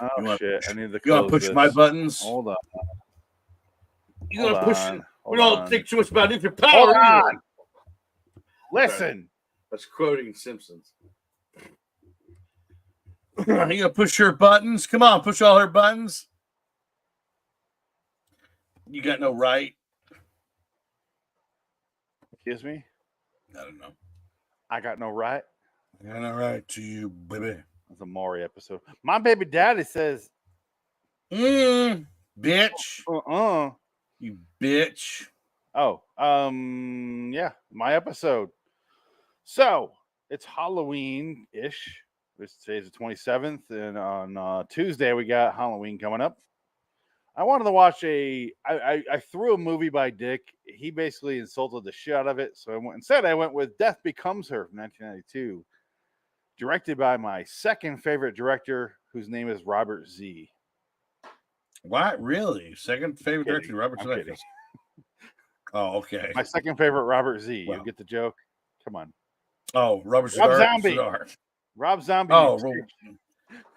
Oh shit! I need to You want close to push this. my buttons? Hold on. You gotta Hold push on. it. Hold We don't on. think too much about nuclear Hold power. either. on. Listen. That's quoting Simpsons. You gonna push her buttons? Come on, push all her buttons. You got no right. Excuse me. I don't know. I got no right. I got no right to you, baby. That's a Maury episode. My baby daddy says, bitch. You bitch. Oh, yeah, my episode. So it's Halloween-ish. Today's the 27th, and on Tuesday we got Halloween coming up. I wanted to watch I threw a movie by Dick. He basically insulted the shit out of it, so I went with Death Becomes Her from 1992, directed by my second favorite director, whose name is Robert Z. What? Really? Second favorite director, Robert Zemeckis? Oh, okay. My second favorite, Robert Z. Wow. You get the joke? Come on. Oh, Rob Zombie. Rob Zombie. Oh,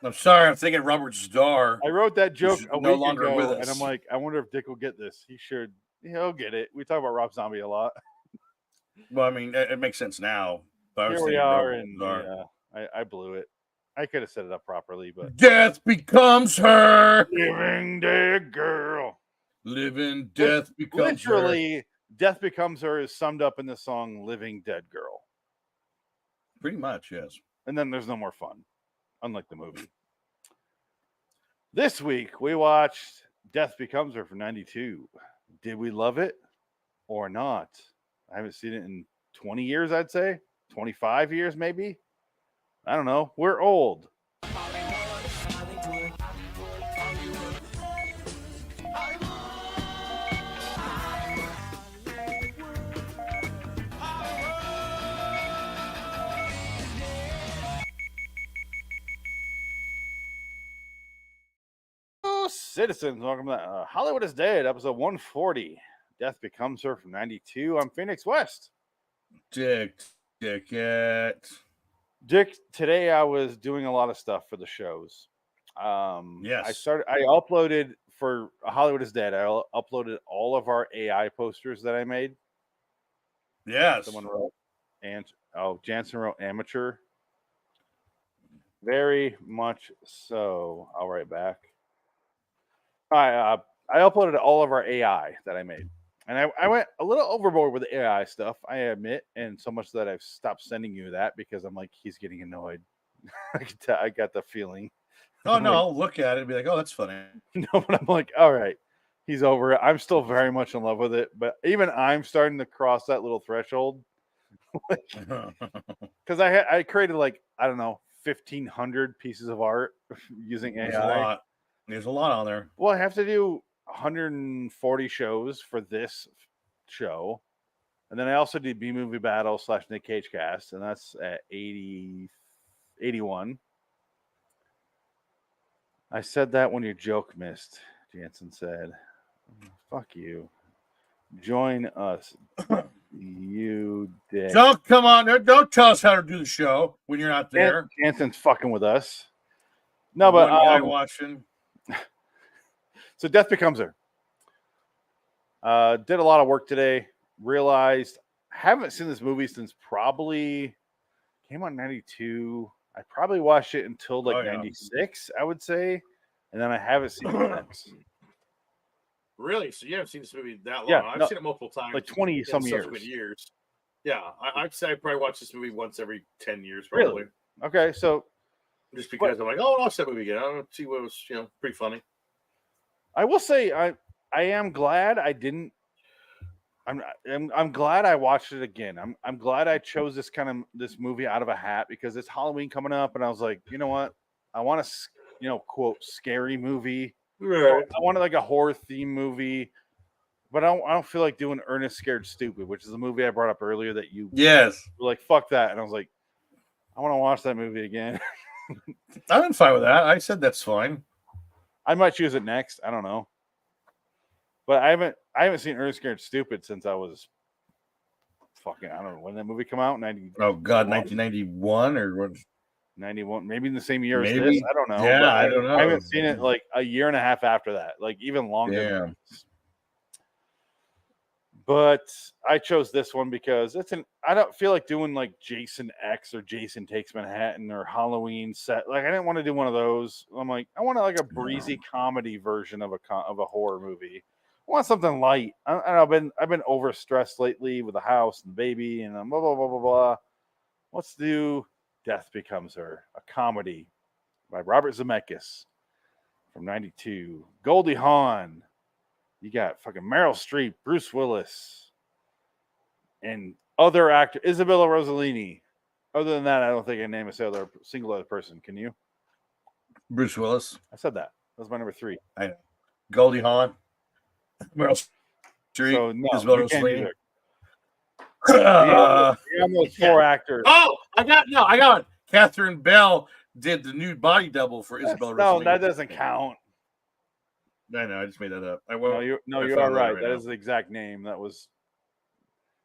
I'm sorry. I'm thinking Robert Starr. I wrote that joke a no week longer ago, with us. and I'm like, I wonder if Dick will get this. He should. He'll get it. We talk about Rob Zombie a lot. Well, I mean, it makes sense now. But Here we are, and I blew it. I could have set it up properly, but Death Becomes Her. Living Dead Girl. Living Death Becomes Literally, Her. Death Becomes Her is summed up in the song Living Dead Girl. Pretty much, yes. And then there's no more fun, unlike the movie. This week, we watched Death Becomes Her from 92. Did we love it or not? I haven't seen it in 20 years, I'd say. 25 years, maybe. I don't know. We're old. Citizens, welcome to Hollywood is Dead, episode 140. Death Becomes Her from 92. I'm Phoenix West. Dick, today I was doing a lot of stuff for the shows. Yes. I uploaded for Hollywood is Dead. I uploaded all of our AI posters that I made. Yes. Someone wrote, Jansen wrote amateur. Very much so. I'll write back. I uploaded all of our AI that I made. And I went a little overboard with the AI stuff, I admit, and so much that I've stopped sending you that because I'm like, he's getting annoyed. I got the feeling. Oh, no, I'll look at it and be like, oh, that's funny. No, but I'm like, all right, he's over it. I'm still very much in love with it, but even I'm starting to cross that little threshold. Because I created like, I don't know, 1,500 pieces of art using AI. There's a lot on there. Well, I have to do 140 shows for this show. And then I also did B-Movie Battle / Nick Cage Cast, and that's at 81. I said that when your joke missed, Jansen said. Fuck you. Join us. You dick. Don't come on. Don't tell us how to do the show when you're not there. Jansen's fucking with us. No, but I'm watching. So Death Becomes Her. Did a lot of work today. Realized haven't seen this movie since probably came out in 92. I probably watched it until 96, I would say. And then I haven't seen it since. Really? So you haven't seen this movie that long? Yeah, I've seen it multiple times. Like 20 some years. Yeah, I'd say I probably watch this movie once every 10 years, probably. Really? Okay, so just because I'm like, oh, I'll watch that movie again. I don't see what was, pretty funny. I will say I am glad I didn't. I'm glad I watched it again. I'm glad I chose this movie out of a hat because it's Halloween coming up, and I was like, you know what? I want a quote scary movie. Right. I wanted like a horror theme movie, but I don't feel like doing Ernest Scared Stupid, which is a movie I brought up earlier that you were like, fuck that, and I was like, I want to watch that movie again. I'm fine with that. I said that's fine. I might choose it next. I don't know. But I haven't seen Ernest Scared Stupid since I was fucking, I don't know when that movie came out. 90. Oh God, 1991 or what? 91, maybe in the same year as Maybe. this. I don't know. Yeah, but I don't know. I haven't seen it like a year and a half after that, like even longer. Yeah. Than this. But I chose this one because I don't feel like doing like Jason X or Jason Takes Manhattan or Halloween set. Like I didn't want to do one of those. I'm like, I want like a breezy comedy version of a horror movie. I want something light. I've been overstressed lately with the house and the baby and blah blah blah blah blah. Let's do Death Becomes Her, a comedy by Robert Zemeckis from '92. Goldie Hawn. You got fucking Meryl Streep, Bruce Willis, and other actor Isabella Rossellini. Other than that, I don't think I can name a single other person. Can you? Bruce Willis. I said that. That was my number 3. I know. Goldie Hawn. Meryl Streep. So no, Isabella you can't do Rossellini. it. You have those 4 actors. Oh, I got one. Catherine Bell did the nude body double for Isabella No, Rossellini. that doesn't count. I know. I just made that up. No, you are right. That is the exact name. That was.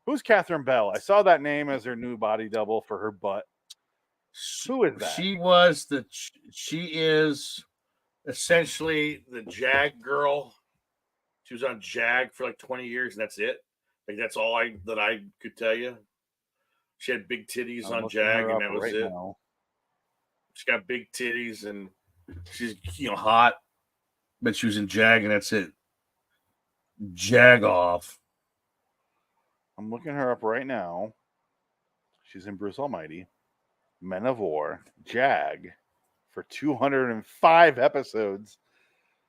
Who's Catherine Bell? I saw that name as her new body double for her butt. Who is that? She is Essentially, the Jag girl. She was on Jag for like 20 years, and that's it. Like that's all I could tell you. She had big titties I'm on looking Jag, her and up that was right it. now. She's got big titties, and she's hot, but she was in Jag, and that's it. Jag off. I'm looking her up right now. She's in Bruce Almighty, Men of War, Jag, for 205 episodes.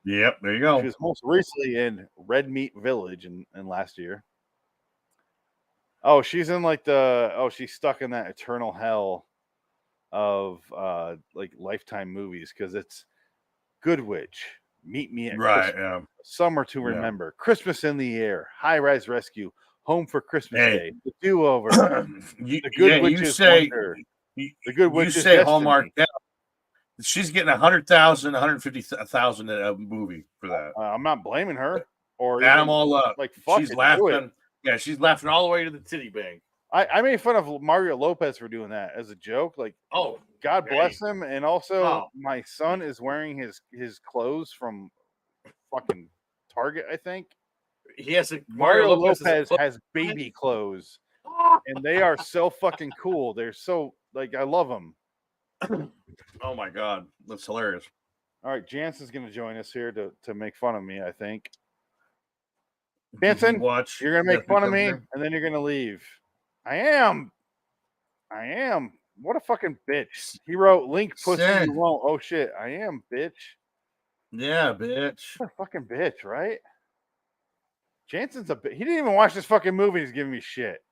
Yep, there you go. She was most recently in Red Meat Village in last year. Oh, she's in she's stuck in that eternal hell of like Lifetime movies because it's Good Witch, Meet Me at Right, Christmas, Summer to Remember, Christmas in the Air, High Rise Rescue, Home for Christmas Day, The Do-Over, The Good Witch's Wonder, The Good Witch's You say Destiny. Hallmark. Yeah. She's getting 100,000, 150,000 a movie for that. I'm not blaming her. Or Add them all up. Like fuck she's it, laughing. do it. Yeah, she's laughing all the way to the titty bang. I made fun of Mario Lopez for doing that as a joke. Like, oh, God bless him. And also, Oh. my son is wearing his clothes from fucking Target, I think. he has a Mario Lopez has baby clothes, and they are so fucking cool. They're so like I love them. Oh my god, that's hilarious. All right, Jansen's going to join us here to make fun of me. I think. Jansen, you're going to make fun of me, and then you're going to leave. I am. What a fucking bitch. He wrote, link pussy you won't. Oh, shit. I am, bitch. Yeah, bitch. What a fucking bitch, right? Jansen's a bitch. He didn't even watch this fucking movie. He's giving me shit.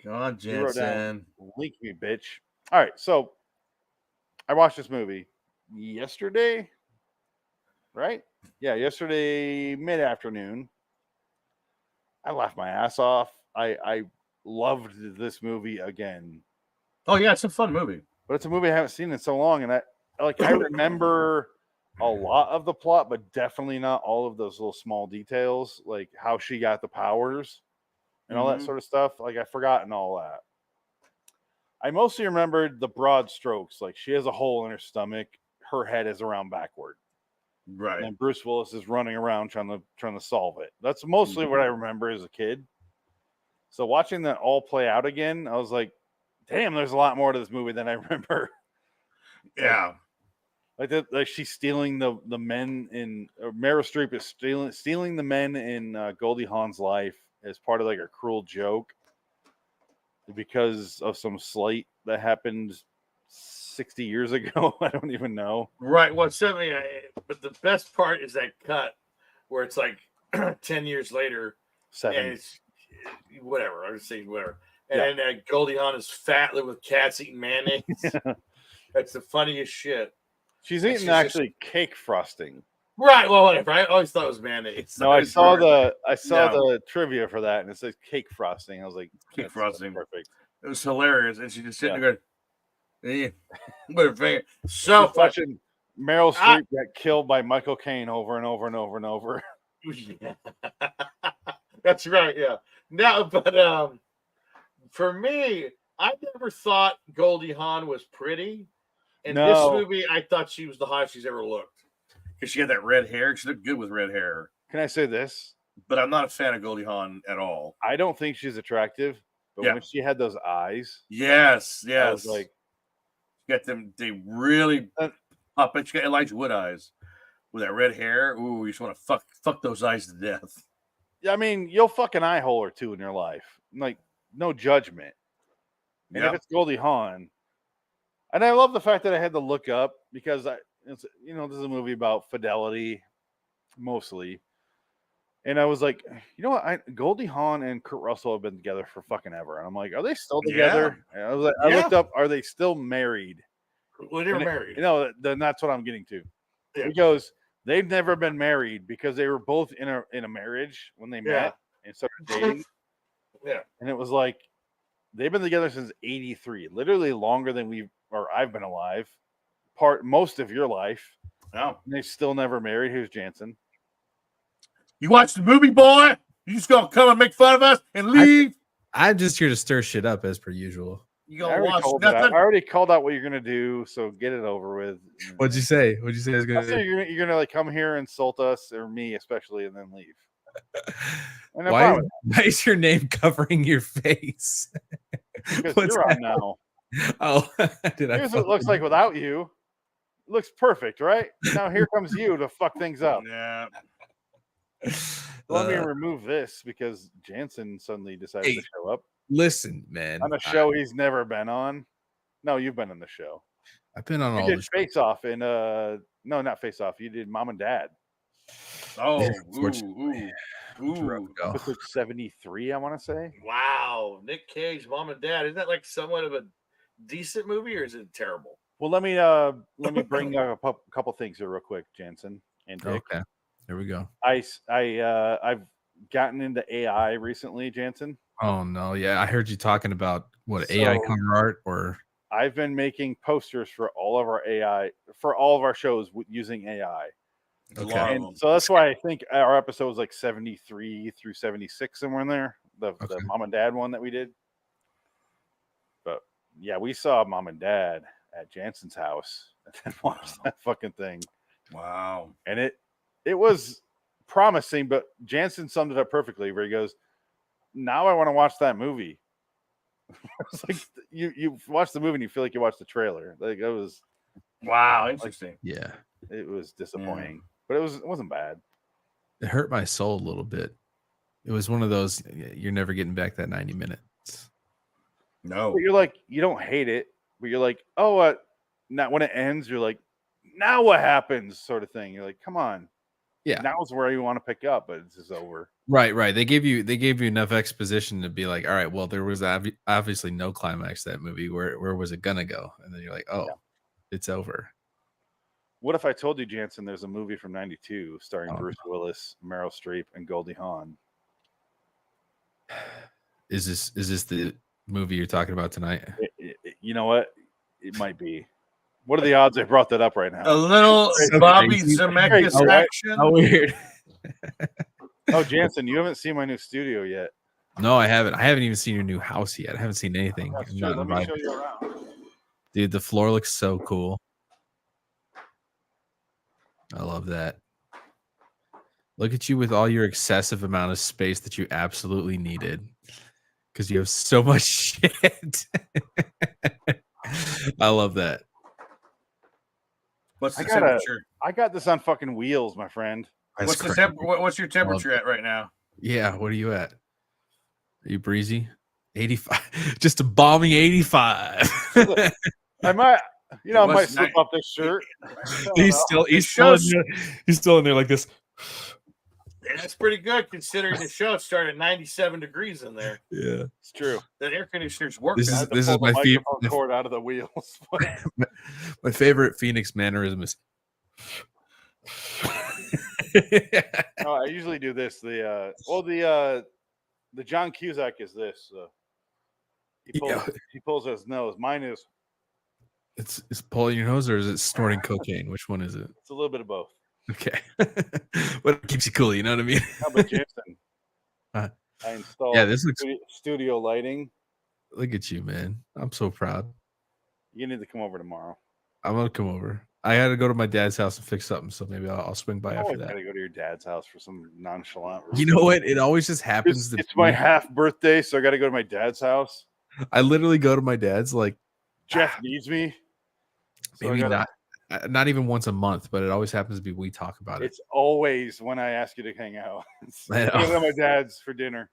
God, Jansen. Link me, bitch. All right, so I watched this movie yesterday, right? Yeah, yesterday mid-afternoon. I laughed my ass off. I loved this movie again. Oh yeah, it's a fun movie. But it's a movie I haven't seen in so long, and I remember a lot of the plot, but definitely not all of those little small details, like how she got the powers and all that sort of stuff. Like I've forgotten all that. I mostly remembered the broad strokes, like she has a hole in her stomach, her head is around backward. Right. And Bruce Willis is running around trying to solve it. That's mostly what I remember as a kid. So watching that all play out again, I was like, damn, there's a lot more to this movie than I remember. Yeah. Like she's stealing the men in Meryl Streep is stealing the men in Goldie Hawn's life as part of like a cruel joke because of some slight that happened 60 years ago. I don't even know. Right. Well, certainly, but the best part is that cut where it's like 10 years later. 7. And it's whatever. I'm just saying whatever. And then Goldie Hawn is fat, living with cats, eating mayonnaise. That's the funniest shit. She's eating actually cake frosting. Right. Well, whatever. I always thought it was mayonnaise. No, I saw the trivia for that, and it says cake frosting. I was like, cake frosting, perfect. It was hilarious, and she just sitting there going, with her finger. So watching Meryl Streep get killed by Michael Caine over and over and over and over. Yeah. That's right. Yeah. No, but for me, I never thought Goldie Hawn was pretty. In this No. movie, I thought she was the hottest she's ever looked. Because she had that red hair. She looked good with red hair. Can I say this? But I'm not a fan of Goldie Hawn at all. I don't think she's attractive, but Yeah. when she had those eyes, Yes. I was like, got them. They really Uh, pop it. She got Elijah Wood eyes with that red hair. Ooh, you just want to fuck those eyes to death. I mean, you'll fuck an eye hole or two in your life. Like, no judgment. And if Yeah. it's Goldie Hawn, and I love the fact that I had to look up because this is a movie about fidelity, mostly. And I was like, you know what? Goldie Hawn and Kurt Russell have been together for fucking ever. And I'm like, are they still together? And I was like, I looked up, are they still married? Well, they were And married. then that's what I'm getting to. Yeah. He goes, they've never been married because they were both in a marriage when they met and started dating. Yeah. And it was like, they've been together since 83, literally longer than I've been alive, most of your life. No. And they still never married. Here's Jansen. You watch the movie, boy? You just gonna come and make fun of us and leave? I'm just here to stir shit up as per usual. You I gonna watch I nothing? already called out what you're gonna do, so get it over with. What'd you say? What'd you say I was I gonna said do? you're gonna like come here, insult us or me especially, and then leave. And I'm Why, fine with why is your name covering your face? that, because What's you're on that? now. Oh, did I? Here's what it looks like without you. It looks perfect, right? Now here comes you to fuck things up. Yeah. Let me remove this because Jansen suddenly decided Hey. to show up Listen, man. on a show he's never been on. No, you've been on the show. I've been on You all did the Face Off and no, not Face Off. You did Mom and Dad. Oh, Yeah, ooh, unfortunately. ooh. Episode 73, I want to say. Wow. Nick Cage, Mom and Dad. Isn't that like somewhat of a decent movie or is it terrible? Well, let me bring up a couple things here real quick, Jansen and Dick. Okay, there we go. I've gotten into AI recently, Jansen. Oh no, yeah, I heard you talking about what AI So- cover art or I've been making posters for all of our AI for all of our shows using AI. It's a Okay. lot of And them. so that's why I think our episode was like 73 through 76, somewhere in there. The Okay. Mom and Dad one that we did. But yeah, we saw Mom and Dad at Jansen's house and then watched that fucking thing. Wow. And it was promising, but Jansen summed it up perfectly where he goes, now I want to watch that movie. It's like you watch the movie and you feel like you watched the trailer. Like it was Wow. Interesting. yeah. it was disappointing. But it wasn't bad. It hurt my soul a little bit. It was one of those you're never getting back that 90 minutes. No. But you're like, you don't hate it, but you're like, oh, not when it ends, you're like, now what happens, sort of thing. You're like, come on. Yeah. Now's where you want to pick up, but it's just over. Right. They gave you enough exposition to be like, all right, well, there was obviously no climax to that movie. Where was it gonna go? And then you're like, oh, it's over. What if I told you, Jansen, there's a movie from '92 starring Oh, Bruce Willis, Meryl Streep, and Goldie Hawn? Is this the movie you're talking about tonight? You know what? It might be. What are the odds I brought that up right now? A little So Bobby crazy. Zemeckis Crazy, right? action. How weird. Oh, Jansen, you haven't seen my new studio yet. No, I haven't. I haven't even seen your new house yet. I haven't seen anything. That's I'm true. not Let me invited. show you around. Dude, the floor looks so cool. I love that. Look at you with all your excessive amount of space that you absolutely needed because you have so much shit. I love that. What's the I gotta- temperature? I got this on fucking wheels, my friend. What's That's the crazy. what's your temperature at right now? Yeah, what are you at? Are you breezy? 85. Just a balmy 85. I might, I might was slip nice. up this shirt. I don't he's know. still in there. He's still in there like this. And that's pretty good considering the show started at 97 degrees in there. Yeah. It's true. That air conditioner's working. This I is had to this pull is the my favorite. microphone cord out of the wheels. My favorite Phoenix mannerism is. No, I usually do this. The John Cusack is this. Yeah. He pulls his nose. Mine is. It's pulling your nose or is it snorting cocaine? Which one is it? It's a little bit of both. Okay. What keeps you cool? You know what I mean? How about Jansen? Uh, I installed Yeah, this looks. studio lighting. Look at you, man. I'm so proud. You need to come over tomorrow. I'm gonna come over. I had to go to my dad's house and fix something, so maybe I'll swing by I after always that. gotta go to your dad's house for some nonchalant You reason. know what? It always just happens. It's my half birthday, so I gotta go to my dad's house. I literally go to my dad's like Jeff needs me. So I maybe gotta- not even once a month, but it always happens to be we talk about it. It's always when I ask you to hang out. I I know. go to my dad's for dinner.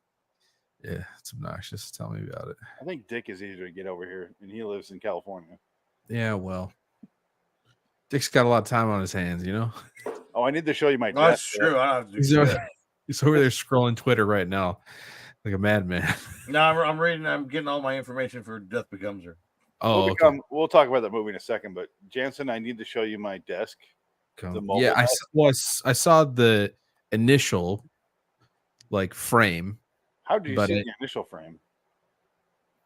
Yeah, it's obnoxious. Tell me about it. I think Dick is easier to get over here, and he lives in California. Yeah, well, Dick's got a lot of time on his hands, you know. Oh, I need to show you my No, that's desk. true. I don't have to do He's over, shit. he's over there scrolling Twitter right now, like a madman. No, I'm reading. I'm getting all my information for Death Becomes Her. Oh, okay. We'll talk about that movie in a second, but Jansen, I need to show you my desk. Come. the mobile Yeah, desk. I saw the initial like frame How did you But see it- the initial frame?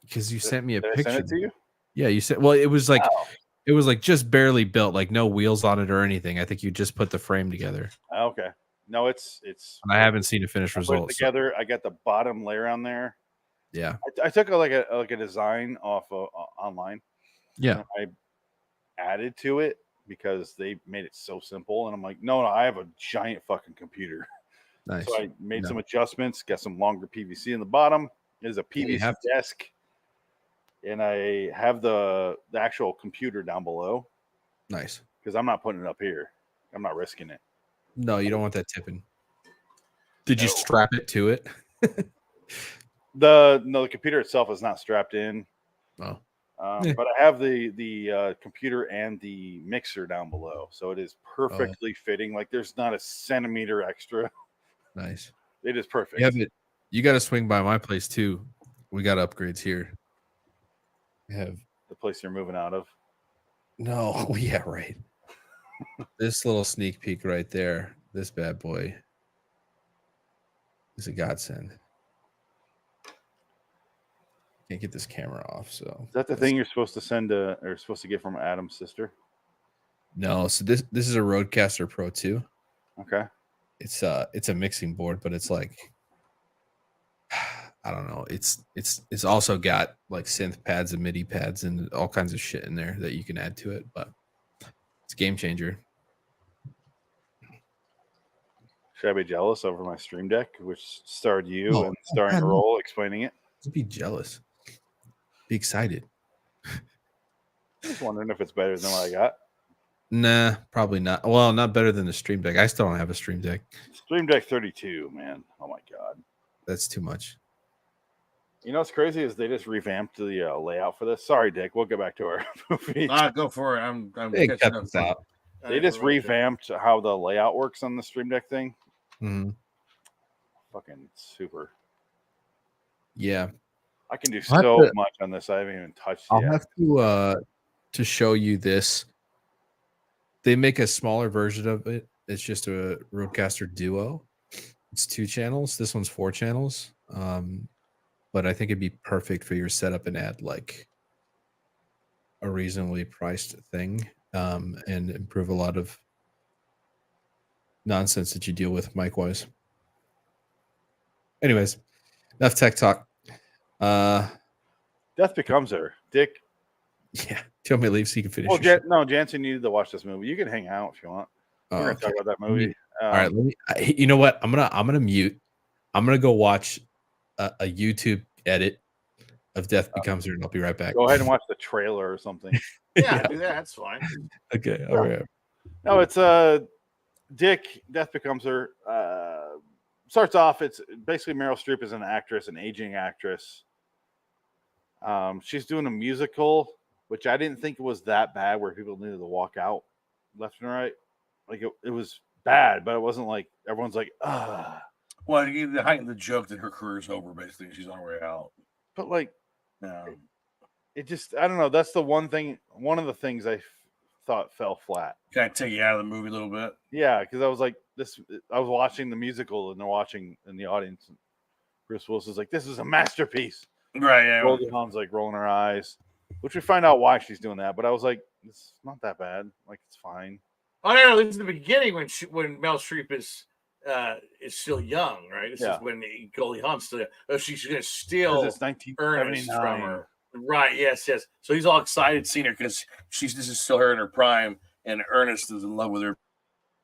because you sent me a Did I picture. send it to you? Yeah, you said. Well, it was like Oh. it was like just barely built, like no wheels on it or anything. I think you just put the frame together. Okay. No, it's And I haven't seen a finished I put it result. so- together. I got the bottom layer on there. yeah, I took a design off of online. yeah. and I added to it because they made it so simple. And I'm like, no, I have a giant fucking computer. Nice. So I made Yeah. some adjustments, got some longer PVC in the bottom. There's a Yeah, you PVC have to. desk. And I have the actual computer down below Nice. because I'm not putting it up here. I'm not risking it. No, you don't want that tipping. Did you No. strap it to it? The computer itself is not strapped in. Oh, Yeah. But I have the computer and the mixer down below, so it is perfectly fitting. Like there's not a centimeter extra. nice. It is perfect. You have it. You got to swing by my place too. We got upgrades here. We have The place you're moving out of. no. Yeah, right. This little sneak peek right there. This bad boy is a godsend. Can't get this camera off, so Is that the that's- thing you're supposed to send or supposed to get from Adam's sister? No, so this is a Rodecaster Pro 2. Okay. It's a mixing board, but it's like I don't know. It's also got like synth pads and MIDI pads and all kinds of shit in there that you can add to it, but it's a game changer. Should I be jealous over my Stream Deck, which starred you No, and starring God, a no. role explaining it? Don't be jealous. Be excited. Just wondering if it's better than what I got. Nah, probably not. Well, not better than the Stream Deck. I still don't have a Stream Deck. Stream Deck 32, man. Oh my god. That's too much. You know what's crazy is they just revamped the layout for this. Sorry, Dick. We'll get back to our movie. Go for it. I'm Hey, catching cut up. this out. They just revamped how the layout works on the Stream Deck thing. Mhm. Fucking super. Yeah, I can do I'll have so to- much on this. I haven't even touched I'll yet. have to show you this. They make a smaller version of it. It's just a Rodecaster Duo. It's 2 channels. This one's 4 channels. But I think it'd be perfect for your setup and add like a reasonably priced thing, and improve a lot of nonsense that you deal with mic wise. Anyways, enough tech talk. Death Becomes Her. Dick. Yeah. Tell me to leave so you can finish. Well, your shit. No, Jansen, you need to watch this movie. You can hang out if you want. Oh, We're gonna okay. talk about that movie. All right, let me. You know what? I'm gonna mute. I'm gonna go watch a YouTube edit of Death Becomes Her, and I'll be right back. Go ahead and watch the trailer or something. Yeah, do that. That's fine. Okay. All right. No, it's Dick. Death Becomes Her. Starts off. It's basically Meryl Streep is an actress, an aging actress. She's doing a musical, which I didn't think was that bad, where people needed to walk out left and right. Like it was bad, but it wasn't like everyone's like, ah. Well, you the height of the joke that her career's over. Basically, she's on her way out. But like, Yeah. it just, I don't know. That's the one thing. One of the things I thought fell flat. Kind of take you out of the movie a little bit. Yeah, because I was like, this. I was watching the musical, and they're watching in the audience. And Bruce Willis is like, "This is a masterpiece." Right. Yeah. Goldie Hawn's like rolling her eyes, which we find out why she's doing that. But I was like, it's not that bad. Like it's fine. Oh no, this is the beginning when Meryl Streep is is still young, right? This Yeah. is when Goldie Hawn's still young. Oh, she's going to Because steal it's Ernest from 1979. her. Right, yes. So he's all excited Seeing her because this is still her in her prime, and Ernest is in love with her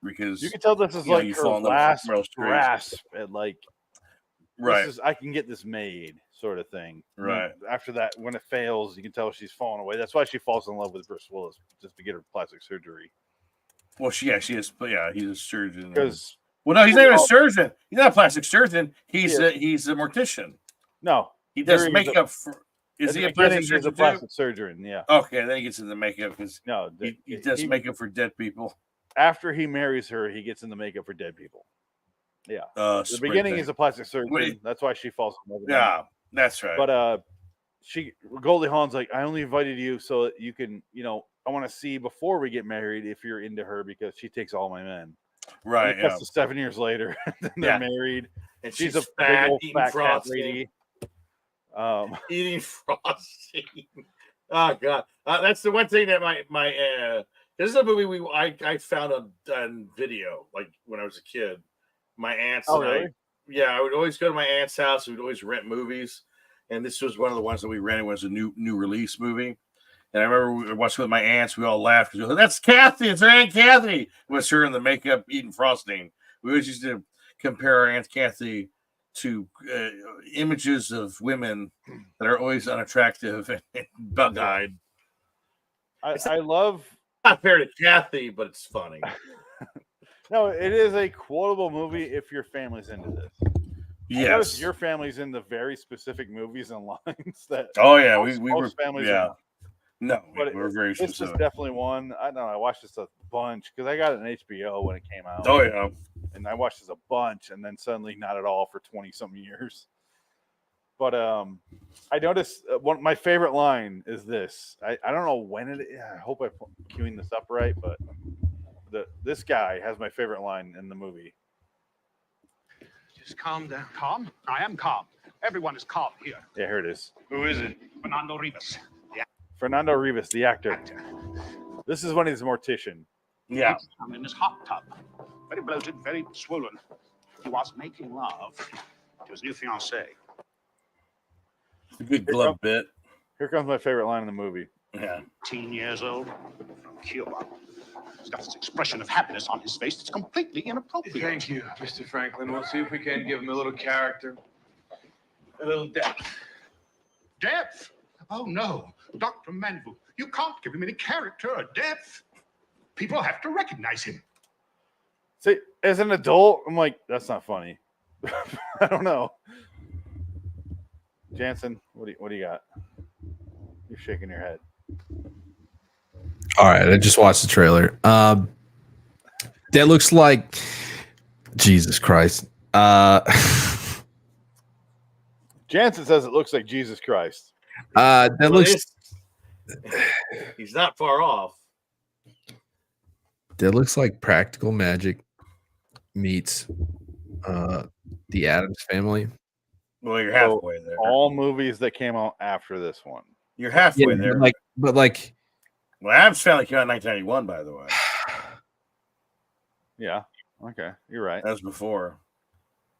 because You can tell this is you know, like you her fall in love with last Meryl Streep. grasp at like, right, this is, I can get this made sort of thing. And then right. after that, when it fails, you can tell she's falling away. That's why she falls in love with Bruce Willis, just to get her plastic surgery. Well, she is, but yeah, he's a surgeon. Because Well, no, he's not even a surgeon. He's not a plastic surgeon. He's Yeah. he's a mortician. no, He does There he's makeup. Is at he the a beginning, plastic he's surgeon a too? plastic surgeon. Yeah, Okay, then he gets into makeup because no, he does makeup for dead people. after he marries her, he gets into makeup for dead people. Yeah, the Spray beginning thing. he's a plastic surgeon. Wait. That's why she falls in love with him. Yeah, that's right. But Goldie Hawn's like, I only invited you so that you can, I want to see before we get married if you're into her because she takes all my men. right, And it yeah. cuts to 7 years later, then they're Yeah. married. and She's she's a big fat, old eating fat cat frosting. lady. Eating frosting. Oh god, that's the one thing that this is a movie I found on video like when I was a kid. My aunts Oh, and really? I would always go to my aunt's house. We'd always rent movies, and this was one of the ones that we rented. Was a new release movie, and I remember we were watching with my aunts. We all laughed because that's Kathy. It's our Aunt Kathy. It was her in the makeup eating frosting. We always used to compare our Aunt Kathy to images of women that are always unattractive and bug-eyed. I love. Not fair to Kathy, but it's funny. No, it is a quotable movie if your family's into this. I notice Yes. your family's into very specific movies and lines that Oh yeah, most we were families yeah. are not. No, But we're very This is specific. definitely one. I don't know. I watched this a bunch because I got it on HBO when it came out. Oh yeah. And I watched this a bunch, and then suddenly not at all for 20-some years. But I noticed my favorite line is this. I don't know when it. I hope I'm queuing this up right, but this guy has my favorite line in the movie. Just calm down. Calm? I am calm. Everyone is calm here. Yeah, here it is. Who is it? Fernando Rivas, Fernando Rivas, the actor. actor. This is when he's a mortician. Yeah. I'm in his hot tub. Very bloated, very swollen. He was making love to his new fiancée. It's a good glove bit. Here comes my favorite line in the movie. Yeah. 18 years old, from Cuba. He's got this expression of happiness on his face that's completely inappropriate. Thank you, Mr. Franklin. We'll see if we can give him a little character, a little depth. Depth? Oh, no. Dr. Manvu, you can't give him any character or depth. People have to recognize him. See, as an adult, I'm like, that's not funny. I don't know. Jansen, what do you got? You're shaking your head. All right, I just watched the trailer. That looks like Jesus Christ. Jansen says it looks like Jesus Christ. That Well, looks he's not far off. like Practical Magic meets the Addams Family. Well, you're halfway there. All movies that came out after this one. You're halfway there. but like Well, Addams Family came out in 1991, by the way. Yeah. Okay. You're right. That was before.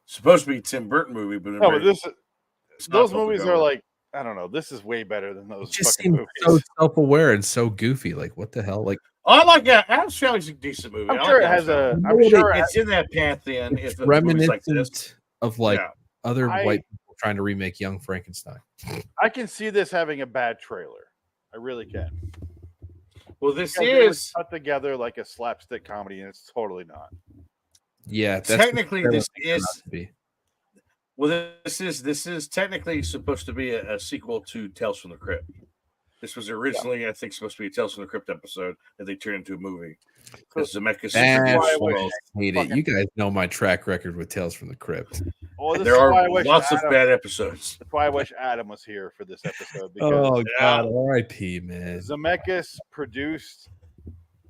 Supposed to be a Tim Burton movie, but, No, but it's not those supposed to movies go. are like, I don't know. This is way better than it those just fucking seems movies. so self-aware and so goofy. Like, what the hell? Like, Oh, I like that. Addams Family's a decent movie. I'm I sure like it has Addams a. Family. I'm sure it It's in that pantheon. it's If the movies like this. reminiscent of like Yeah. other I- white people trying to remake Young Frankenstein. I can see this having a bad trailer. I really can. Well, this Because it was is cut together like a slapstick comedy, and it's totally not. Yeah, that's Technically, what this it turned is out to be. well. This is technically supposed to be a sequel to Tales from the Crypt. This was originally, I think, supposed to be a Tales from the Crypt episode that they turned into a movie. Because Zemeckis That's why I why wish- I hate it. You guys know my track record with Tales from the Crypt. Well, this there is why I are wish lots of Adam, bad episodes. That's why I wish Adam was here for this episode because Oh Yeah. God, R.I.P. Man. Zemeckis produced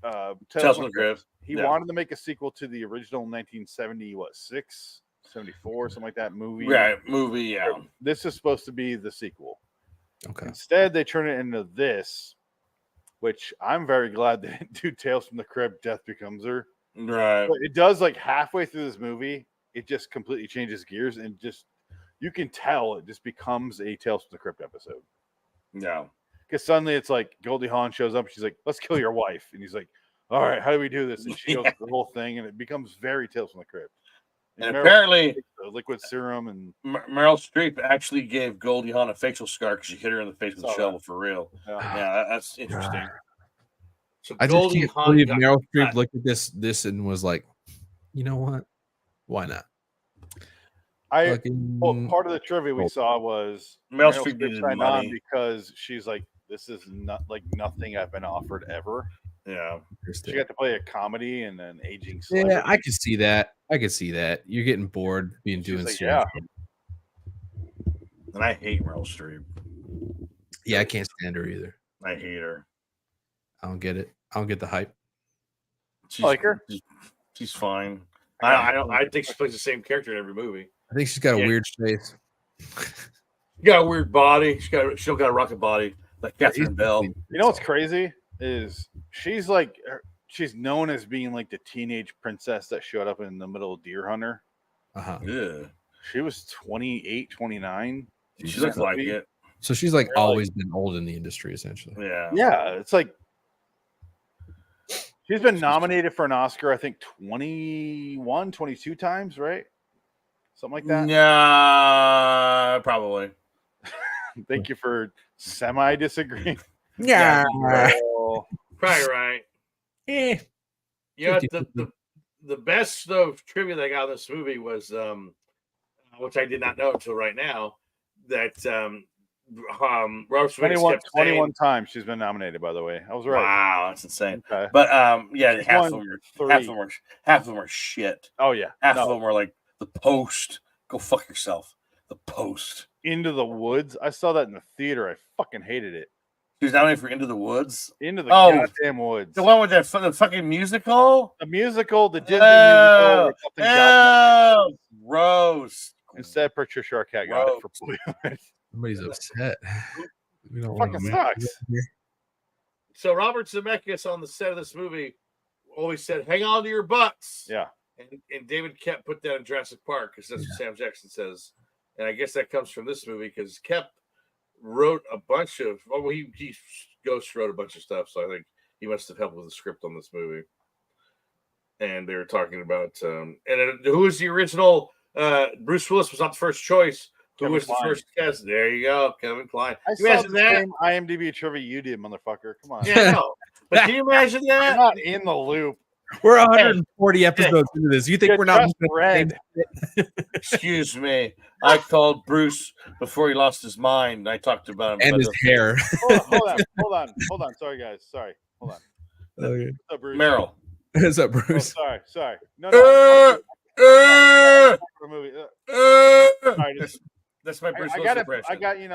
Tales from the Crypt. He Yeah. wanted to make a sequel to the original 1976, 74, something like that movie. Right, movie, yeah. This is supposed to be the sequel. Okay. Instead, they turn it into this, which I'm very glad they didn't do Tales from the Crypt, Death Becomes Her. Right. But it does like halfway through this movie, it just completely changes gears and just you can tell it just becomes a Tales from the Crypt episode. Yeah. Because suddenly it's like Goldie Hawn shows up. She's like, "Let's kill your wife," and he's like, "All right, how do we do this?" And she goes through the whole thing, and it becomes very Tales from the Crypt. And Meryl apparently, takes the liquid serum and Meryl Streep actually gave Goldie Hawn a facial scar because she hit her in the face with a Saw shovel for real. yeah. Yeah, that's interesting. So I just Goldie can't Hawn believe got Meryl Streep cut. looked at this and was like, you know what? Why not? Fucking- well, part of the trivia we saw was Meryl Streep needed signed money. on because she's like, "This is not like nothing I've been offered ever." Yeah. She got to play a comedy and an aging Yeah, celebrity. I can see that. I can see that. You're getting bored being She's doing like, serious- And I hate Meryl Streep. Yeah, I can't stand her either. I hate her. I don't get it. I don't get the hype. She's, like her? She's fine. I don't. I think she plays the same character in every movie. I think she's got a Yeah. weird face. She got a weird body. She still got a rocket body like Catherine Bell. You know what's crazy is she's like she's known as being like the teenage princess that showed up in the middle of Deer Hunter. Uh-huh. Yeah. She was 28, 29. She looks like it. So she's like Really? always been old in the industry, essentially. Yeah. Yeah, it's like she's been nominated for an Oscar, I think 21, 22 times, right? Something like that. Yeah, probably. Thank you for semi disagreeing. Yeah. Well, Probably right. Eh. You know, the best though trivia that I got in this movie was which I did not know until right now, that Robert Zemeckis 21, kept saying, 21 times she's been nominated, by the way. I was right. Wow, that's insane. Okay. But yeah, She's half of, won them three. half of them are shit. Oh yeah. Half No. of them are like The Post. Go fuck yourself. The Post. Into the Woods. I saw that in the theater. I fucking hated it. She was nominated for Into the Woods. Into the Oh, goddamn woods. The one with the fucking musical. The musical, the Disney Oh, musical. where something got oh, gross. Instead, Patricia Arquette got it for Boyhood. Somebody's upset. We don't Fucking want to sucks. so Robert Zemeckis on the set of this movie always said, "Hang on to your butts." Yeah. And David Kep put that in Jurassic Park because that's what Sam Jackson says, and I guess that comes from this movie because Kep wrote a bunch of. Oh, he ghost wrote a bunch of stuff, so I think he must have helped with the script on this movie. And they were talking about who was the original? Bruce Willis was not the first choice. Who Kevin was the Kline. first cast? There you go, Kevin Kline. I Can you saw imagine the that? same IMDb trivia you did, motherfucker. Come on. Yeah, no. But can you imagine You're that? not in the loop. We're 140 episodes into this. You think You we're not just read. Excuse me. I called Bruce before he lost his mind. I talked about him. and but his hair? Hold on. Sorry, guys. Sorry. Hold on. Okay. What's up, Bruce? Meryl. What's up, Oh, Bruce? sorry. No. Uh, For a movie. Sorry, Sorry, that's my Bruce I Willis got impression.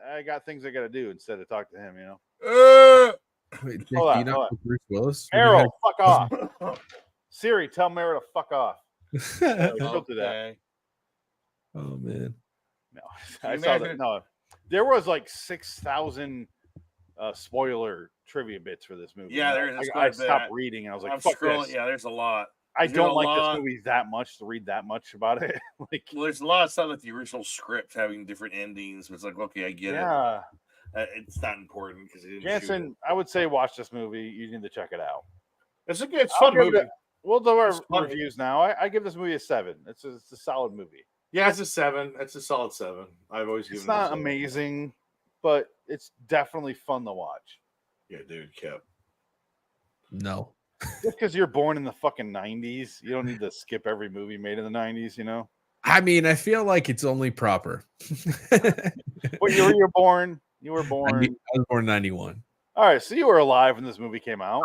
I got things I got to do instead of talk to him. You know. Wait, Dick, Hold do on, you hold not know Bruce Willis? Meryl, fuck off. Siri, tell Meryl to fuck off. oh She'll do that. Okay. man. No, Can I you saw that. imagine- No, there was like 6,000 spoiler trivia bits for this movie. Yeah, And there's I quite a bit. stopped reading. And I was like, I'm fuck scrolling. this. Yeah, there's a lot. I there's don't a like lot. this movie that much to read that much about it. Like, Well, there's a lot of stuff like the original script having different endings. It's like, okay, I get yeah, it. It's not important because it didn't shoot Jansen, I would say watch this movie. You need to check it out. It's a good, it's I'll fun give it movie. We'll do our It's fun. reviews now. I give this movie a 7. It's a solid movie. Yeah, it's a 7. It's a solid 7. I've always given It's it a not 7. amazing, but it's definitely fun to watch. Yeah, dude, Kep. No. Just because you're born in the fucking 90s, you don't need to skip every movie made in the 90s, you know? I mean, I feel like it's only proper. What year were you born? You were born. I was born in 91. All right, so you were alive when this movie came out.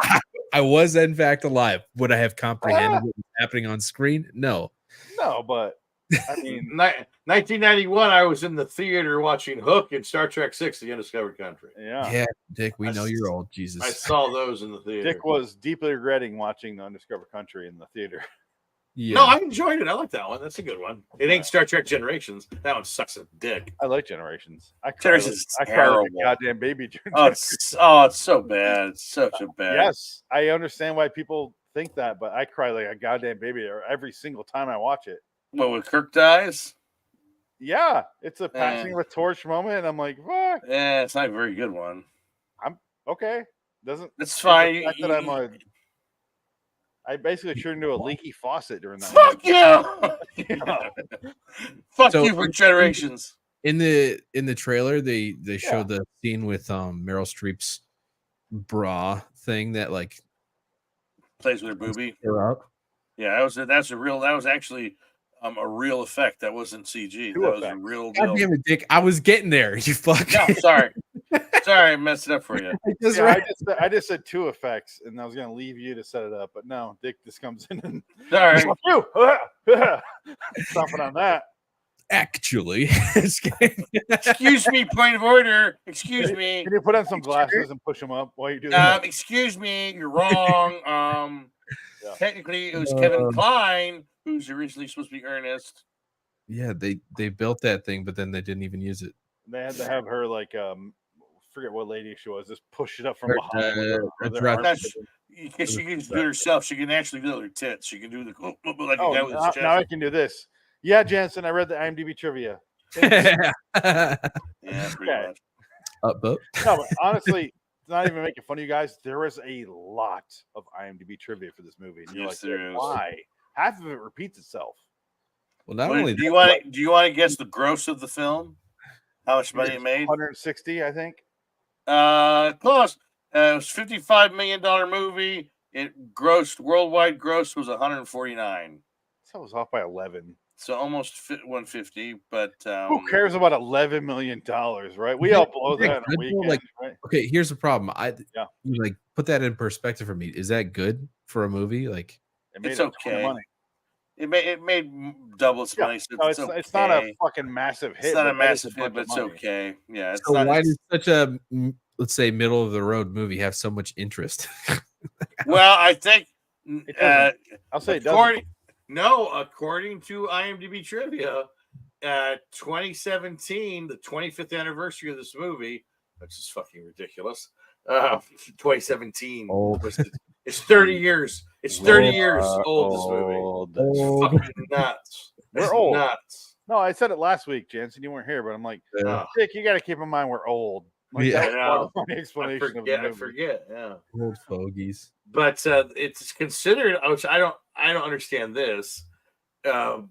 I was, in fact, alive. Would I have comprehended what was happening on screen? No. No, but I mean, 1991, I was in the theater watching Hook and Star Trek 6, The Undiscovered Country. yeah. Yeah, Dick, we I know s- you're old. Jesus. I saw those in the theater. Dick was deeply regretting watching The Undiscovered Country in the theater. Yeah. No, I enjoyed it. I like that one. That's a good one. It ain't Star Trek Generations. That one sucks a dick. I like Generations. I cried like, Generations is I cried like terrible. a goddamn baby. during Oh, Generations. it's so bad. It's such a bad. Yes, I understand why people think that, but I cry like a goddamn baby every single time I watch it. Well, when Kirk dies, Yeah, it's a passing of a torch moment, and I'm like, fuck. yeah, it's not a very good one. Okay, doesn't. That's the fine. fact that I basically turned into a leaky faucet during that. Fuck you! Yeah. Fuck So- you for generations. In the trailer, they showed the scene with Meryl Streep's bra thing that like Plays with her boobie. her up. Yeah, that was actually a real effect. That wasn't CG. Two That was a effects. real God deal. damn it, Dick! I was getting there. You fuck. No, sorry. Sorry, I messed it up for you. Just Yeah, right. I just said two effects, and I was gonna leave you to set it up, but no, Dick just comes in and Sorry. fuck you. Stomping on that. Actually, Excuse me, point of order. Excuse me. Can you put on some glasses and push them up while you do that? Excuse me, you're wrong. Yeah. Technically, it was Kevin Kline who's originally supposed to be Ernest. yeah, they built that thing, but then they didn't even use it. They had to have her like forget what lady she was, just push it up from Her, behind. with her- with her dress- arms. Because she can do it herself. She can actually do it with her tits. She can do the like a Oh, guy with his chest. now I can do this. Yeah, Jansen, I read the IMDb trivia. Yeah, pretty Okay. much. But No, but honestly, it's not even making fun of you guys. There was a lot of IMDb trivia for this movie. And you're Yes, like, there is. why? Half of it repeats itself. well, not What- only do you want to guess the gross of the film? How much money it made? 160, I think. Close. It was $55 million movie. It grossed worldwide gross was 149. So it was off by 11. So almost 150. But Who cares about $11 million, right? We all blow that in a Good, weekend, like- right? okay, here's the problem. Yeah. You like put that in perspective for me. Is that good for a movie? Like, It made It's a ton of okay. money. It made double its Yeah, money. So No, it's it's not a okay. fucking massive hit. It's not a but that is massive bunch hit, but of it's money. okay. Yeah, it's so not. why it's- does such a let's say middle of the road movie have so much interest? well, I think. It doesn't. I'll say it doesn't. According to IMDb trivia, 2017, the 25th anniversary of this movie, which is fucking ridiculous. 2017. Old. It's 30 years. It's 30 years We're old. This movie. old. Old. Fucking nuts. We're It's old. Nuts. No, I said it last week, Jansen. You weren't here, but I'm like, Oh, Dick, you got to keep in mind we're old. Like, Yeah. that was part of my I explanation of the forget. I movie. forget. Yeah. Old fogies. But it's considered, which I don't understand this.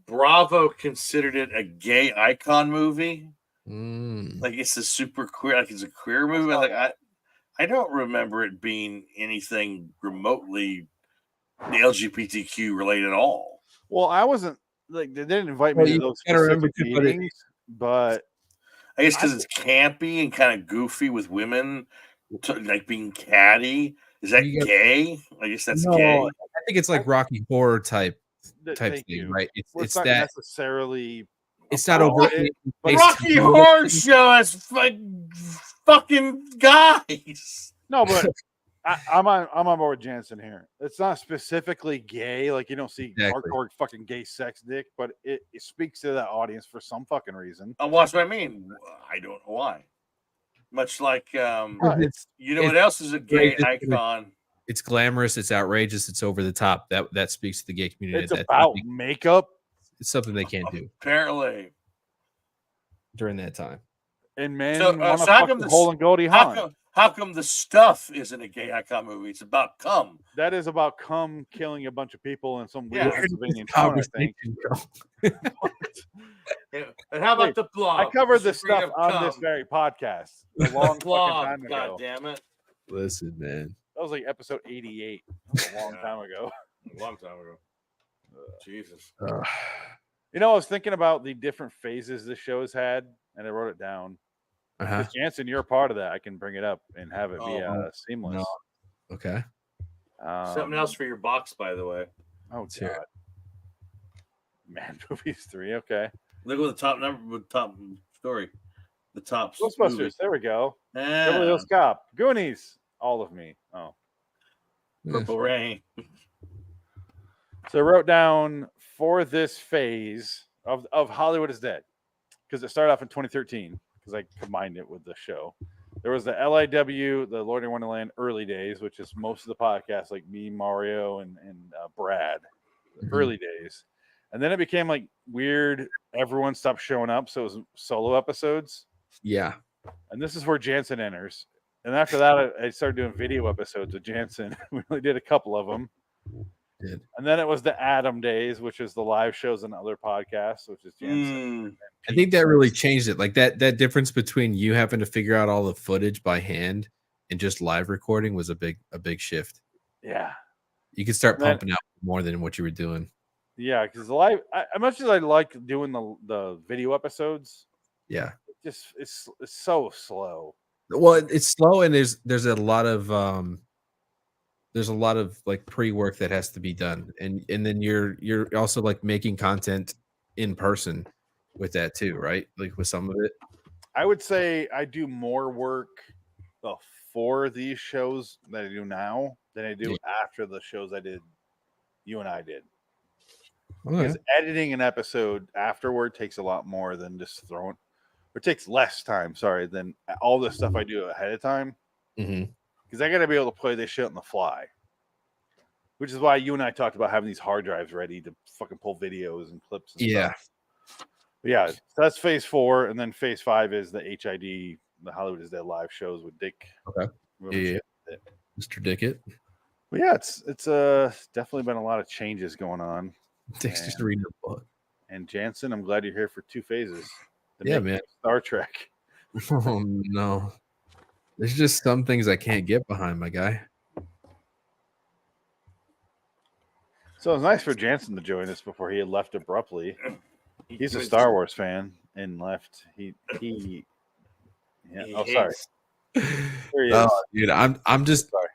Bravo considered it a gay icon movie. Mm. Like it's a super queer, like it's a queer movie. Like I don't remember it being anything remotely LGBTQ related at all. Well, I wasn't like they didn't invite me Well, to you those gotta remember specific to put it- meetings, but I guess because it's campy and kind of goofy with women, like being catty. Is that You got- gay? I guess that's No, gay. I think it's like Rocky Horror type thank thing, you. right? It's Well, it's not that necessarily. it's not Oh, over. but Rocky Horror Show has fucking guys. No, but I'm on board with Jansen here. It's not specifically gay, like you don't see Exactly. hardcore fucking gay sex dick, but it speaks to that audience for some fucking reason. And what's what I mean? I don't know why. Much like It's you know It's what else is a gay outrageous. icon? It's glamorous. It's outrageous. It's over the top. That speaks to the gay community. it's That's about something- makeup it's something they can't do Apparently. during that time. and men So, want to so how fuck come the the hole and Goldie Hawn. how come the stuff isn't a gay icon movie? It's about cum. That is about cum killing a bunch of people in some weird Yeah. Pennsylvania town, I think. And how about Wait, the blog? I covered this Straight stuff up on this cum. very podcast a long fucking blog. time ago. God damn it! Listen, man. That was like episode 88. That was a long Yeah. time ago. A long time ago. Jesus. You know, I was thinking about the different phases this show has had, and I wrote it down. Uh-huh. Because Jansen, you're a part of that. I can bring it up and have it be Oh, seamless. Okay. Something else for your box, by the way. Oh, Let's hear God. Man, movies 3. Okay. Look at the top number, with top story. The top Ghostbusters. movie. There we go. Yeah. Beverly Hills Cop. Goonies. All of me. Oh. Purple Rain. So I wrote down for this phase of Hollywood is Dead, because it started off in 2013, because I combined it with the show. There was the LIW, the Lord of Wonderland early days, which is most of the podcasts, like me, Mario, and Brad, Mhm. early days. And then it became like weird. Everyone stopped showing up, so it was solo episodes. Yeah. And this is where Jansen enters. And after that, I started doing video episodes with Jansen. We only did a couple of them. Did. And then it was the Adam days, which is the live shows and other podcasts, which is Jansen. I think that really changed it. Like that difference between you having to figure out all the footage by hand and just live recording was a big shift. Yeah. You could start And then- pumping out more than what you were doing. Yeah, because the live, as much as I like doing the video episodes, Yeah. it's so slow. Well, it's slow and there's a lot of like pre-work that has to be done. And then you're also like making content in person with that too, right? Like with some of it. I would say I do more work before these shows that I do now than I do after the shows you and I did. Okay. Because editing an episode afterward takes a lot more than just throwing. It takes less time, than all the stuff I do ahead of time. Mhm. Because I got to be able to play this shit on the fly. Which is why you and I talked about having these hard drives ready to fucking pull videos and clips and Yeah. stuff. But yeah, so that's phase 4. And then phase 5 is the HID, the Hollywood is Dead live shows with Dick. Okay. Yeah. Mr. Dickett. But yeah, it's definitely been a lot of changes going on. Dick's just reading a book. And Jansen, I'm glad you're here for 2 phases. The Yeah, making man. of Star Trek. Oh no. There's just some things I can't get behind, my guy. So it's nice for Jansen to join us before he had left abruptly. He's a Star Wars fan and left. He yeah. He Oh, sorry. hates- There he is. Oh, dude, I'm just Sorry.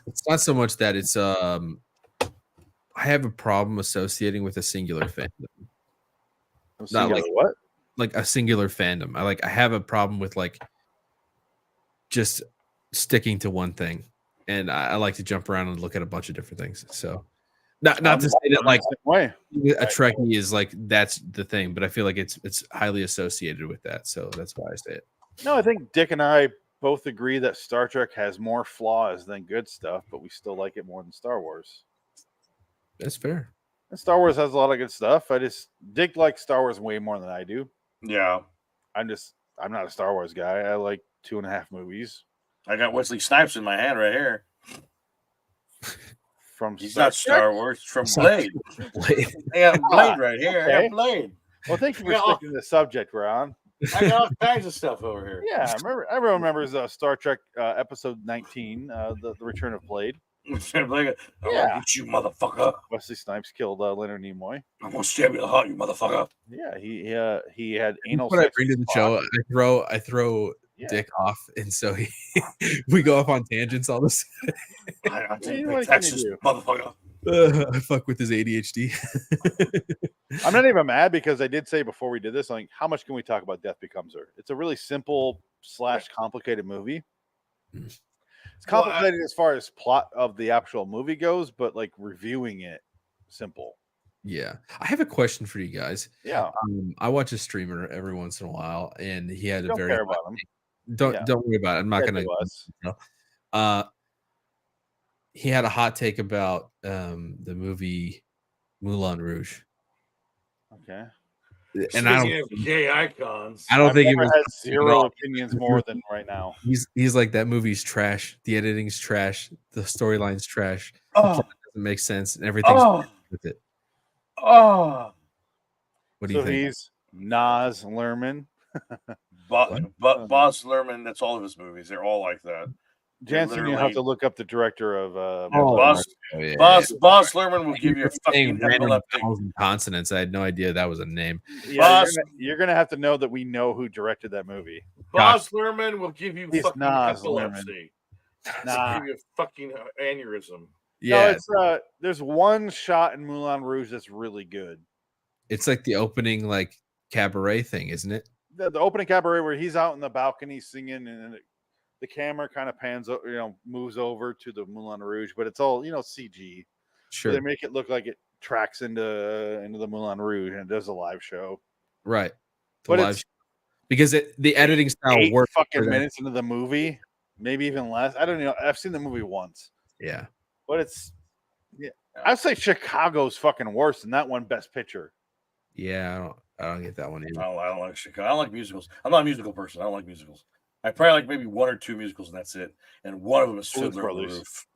it's not so much that it's I have a problem associating with a singular fandom. not Singular like- what? Like a singular fandom. I have a problem with like just sticking to one thing. And I like to jump around and look at a bunch of different things. So not to say that like Same way. a Trekkie is like that's the thing, but I feel like it's highly associated with that. So that's why I say it. No, I think Dick and I both agree that Star Trek has more flaws than good stuff, but we still like it more than Star Wars. That's fair. And Star Wars has a lot of good stuff. Dick likes Star Wars way more than I do. Yeah. I'm not a Star Wars guy. I like 2.5 movies I got Wesley Snipes in my hand right here. from He's Star not Star Trek. Wars. It's from Sorry. Blade. I got Blade right here. I Okay. got Blade. Well, thank you for Yeah. sticking to the subject, Ron. I got all kinds of stuff over here. Yeah, everyone remembers Star Trek episode 19, the Return of Blade. Blade. I'm Yeah. gonna eat you, motherfucker. Wesley Snipes killed Leonard Nimoy. I'm gonna stab you in the heart, you motherfucker. Yeah, he had anal What I sex bring to with the show, Spock. I throw Yeah. Dick off, and so we go off on tangents all this. I take What my can Texas, you do? motherfucker. I fuck with his ADHD. I'm not even mad because I did say before we did this, like, how much can we talk about Death Becomes Her? It's a really simple / complicated movie. Mm. It's complicated as far as plot of the actual movie goes, but like reviewing it, simple. Yeah, I have a question for you guys. Yeah, I watch a streamer every once in a while, and he had a don't very care about them. yeah. don't worry about it. I'm not Yeah, gonna. to us. He had a hot take about the movie Moulin Rouge, Okay, and I Speaking of gay icons. don't I've think it never was. had zero all. opinions more than right now. He's like that movie's trash. The editing's trash. The storyline's trash. Oh, Doesn't make sense, and everything's oh, with it. oh. What do you So think? he's Nas Lerman. Boz Lerman, that's all of his movies. They're all like that. Jansen, you have literally- to look up the director of Boz Oh, yeah, Boz Lerman will give you a saying fucking random epileptic. vowels and consonants. I had no idea that was a name. Yeah, Boz- you're gonna have to know that we know who directed that movie. Boz Lerman will give you He's fucking Nas epilepsy. Nah. He'll give you a fucking aneurysm. Yeah, No, it's there's one shot in Moulin Rouge that's really good. it's like the opening like cabaret thing, isn't it? The opening cabaret where he's out in the balcony singing, and then the camera kind of moves over to the Moulin Rouge, but it's all CG. So Sure. they make it look like it tracks into the Moulin Rouge and it does a live show. Right. The But live it's because the editing style 8 works. for fucking that. minutes into the movie, maybe even less. I don't know. I've seen the movie once, Yeah. but I'd say Chicago's fucking worse than that one. Best Picture. Yeah, I don't get that one either. I don't like Chicago. I don't like musicals. I'm not a musical person. I don't like musicals. I probably like maybe 1 or 2 musicals, and that's it. And one of them is Blues Fiddler on the Brothers. Roof.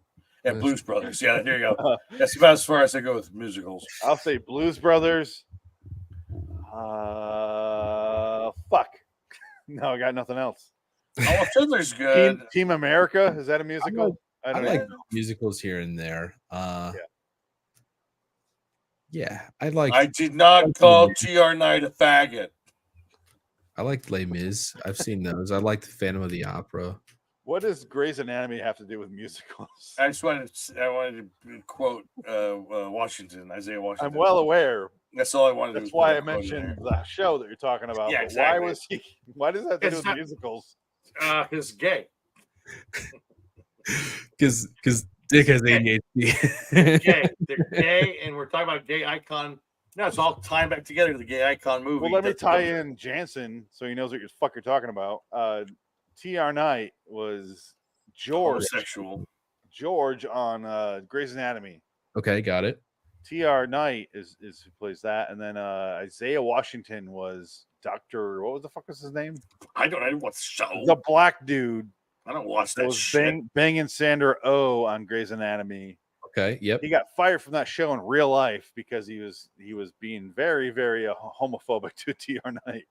And Yes. Blues Brothers. Yeah, there you go. That's about as far as I go with musicals. I'll say Blues Brothers. Fuck. No, I got nothing else. Oh, well, Fiddler's good. Team America, is that a musical? I I don't like know. musicals here and there. Yeah, I like I did not call TR Knight a faggot. I like Les Mis. I've seen those. I like the Phantom of the Opera. What does Grey's Anatomy have to do with musicals? I wanted to quote Washington, Isaiah Washington. I'm well aware. That's all I wanted to do. That's why I mentioned the show that you're talking about. Yeah, but exactly. Why does that have to do It's with not- musicals? He's gay. Because Dick has ADHD. Gay. They're gay, and we're talking about gay icon. No, it's all tying back together to the gay icon movie. Well, let me That's- tie in Jansen so he knows what the fuck you're talking about. TR Knight was homosexual. George on Grey's Anatomy. Okay, got it. TR Knight is who plays that, and then Isaiah Washington was Doctor. What was the fuck was his name? I didn't watch the show. The black dude I don't watch that that was shit. banging Sandra Oh on Grey's Anatomy. Okay, yep. He got fired from that show in real life because he was being very, very homophobic to TR Knight.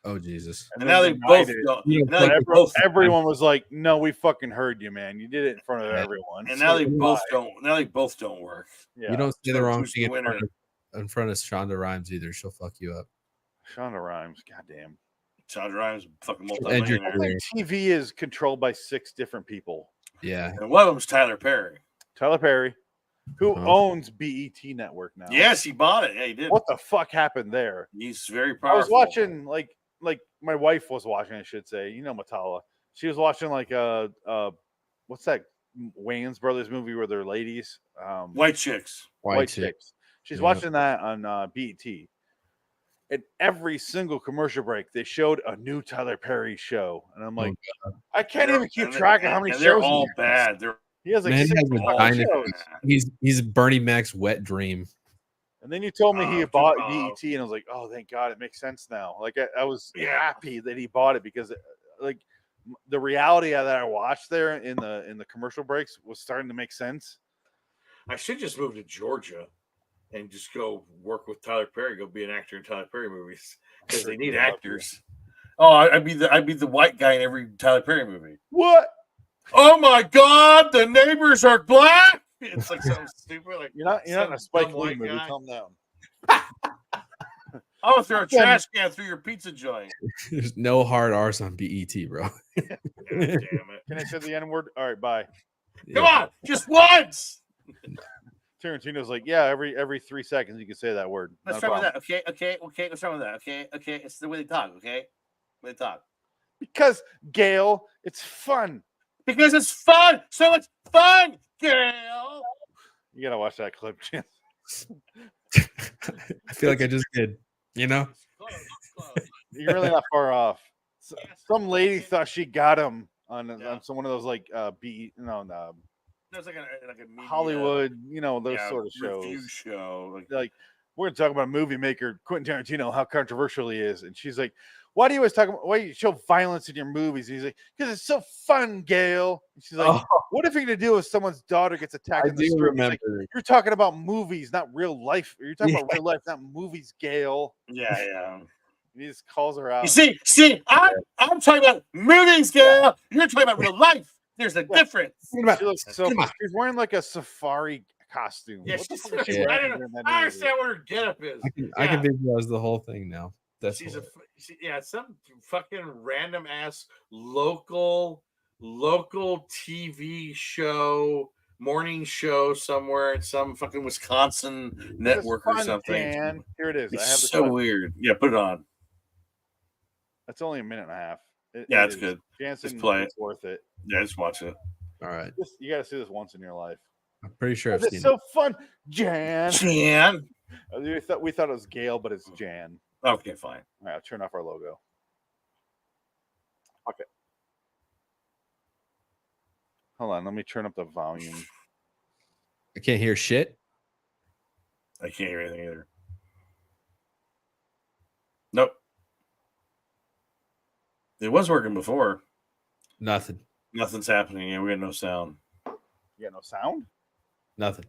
Oh Jesus. And now they denied both it. don't. You Now they Everyone, both. everyone was like, "No, we fucking heard you, man. You did it in front of Yeah. everyone." And So now they goodbye. both don't. Now they both don't work. Yeah. You don't say the So wrong who's the thing winner? in front of Shonda Rhimes either. She'll fuck you up. Shonda Rhimes. Goddamn. Chad Rhimes, fucking And your multi-millionaire. I think TV is controlled by 6 different people. Yeah. And one of them's Tyler Perry. Tyler Perry, who Huh. owns BET Network now. Yes, he bought it. Yeah, he did. What the fuck happened there? He's very I powerful. was watching like my wife was watching. I should say, Matala. She was watching like what's that Wayans Brothers movie where they're ladies? White Chicks. White Chick. Chicks. She's Yeah. watching that on BET. And every single commercial break, they showed a new Tyler Perry show, and I'm like, I can't even keep track of how many and shows. they're all he has. bad. They're He has like Man, he 6 has a fucking dynasty. shows. He's Bernie Mac's wet dream. And then you told me he Oh, bought oh. BET, and I was like, oh, thank God, it makes sense now. Like I was Yeah. happy that he bought it because, like, the reality that I watched there in the commercial breaks was starting to make sense. I should just move to Georgia and just go work with Tyler Perry. Go be an actor in Tyler Perry movies because they need actors. Oh, I'd be the white guy in every Tyler Perry movie. What? Oh my God, the neighbors are black. It's like something stupid. Like You're not in a some Spike dumb Lee white movie. guy. Calm down. I'm gonna throw a trash can through your pizza joint. There's no hard R's on BET, bro. God damn it! Can I say the N word? All right, bye. Come on, just once. Tarantino's like, yeah, every 3 seconds you can say that word. Let's Not a try with problem. that. Okay. Let's try with that. Okay. It's the way they talk. Okay, the way they talk. Because Gail, it's fun. Because it's fun. So it's fun, Gail. You gotta watch that clip, Chance. I feel like I just did. You know? You're really not far off. Some lady thought she got him on some one of those like There's like a media, Hollywood, those yeah, sort of review shows. show. Like, we're gonna talk about a movie maker, Quentin Tarantino, how controversial he is, and she's like, "Why do you always talk about? Why do you show violence in your movies?" And he's like, "Because it's so fun, Gail." And she's like, "What if you're gonna do if someone's daughter gets attacked I in the do street?" He's like, remember. you're talking about movies, not real life. You're talking about real life, not movies, Gail. Yeah. And he just calls her out. You see, I'm talking about movies, Gail. You're talking about real life. There's a difference. She looks so. She's wearing like a safari costume. Yeah, What the she's, fuck is she Yeah. wearing during that I movie? understand what her getup is. I can visualize the whole thing now. That's She's hilarious. some fucking random ass local TV show, morning show somewhere in some fucking Wisconsin network or Fun, something. Dan. Here it is. I have It's the so clip. weird. Yeah, put it on. That's only a minute and a half. Yeah, it it's is. good. Jansen, play it's worth it. Yeah, just watch it. All right. You got to see this once in your life. I'm pretty sure I've It's seen so fun, Jan. Jan. We thought it was Gail, but it's Jan. Okay, fine. All right, I'll turn off our logo. Fuck it. Hold on, let me turn up the volume. I can't hear shit. I can't hear anything either. Nope. It was working before. Nothing. Nothing's happening. Yeah, we got no sound. You got no sound? Nothing.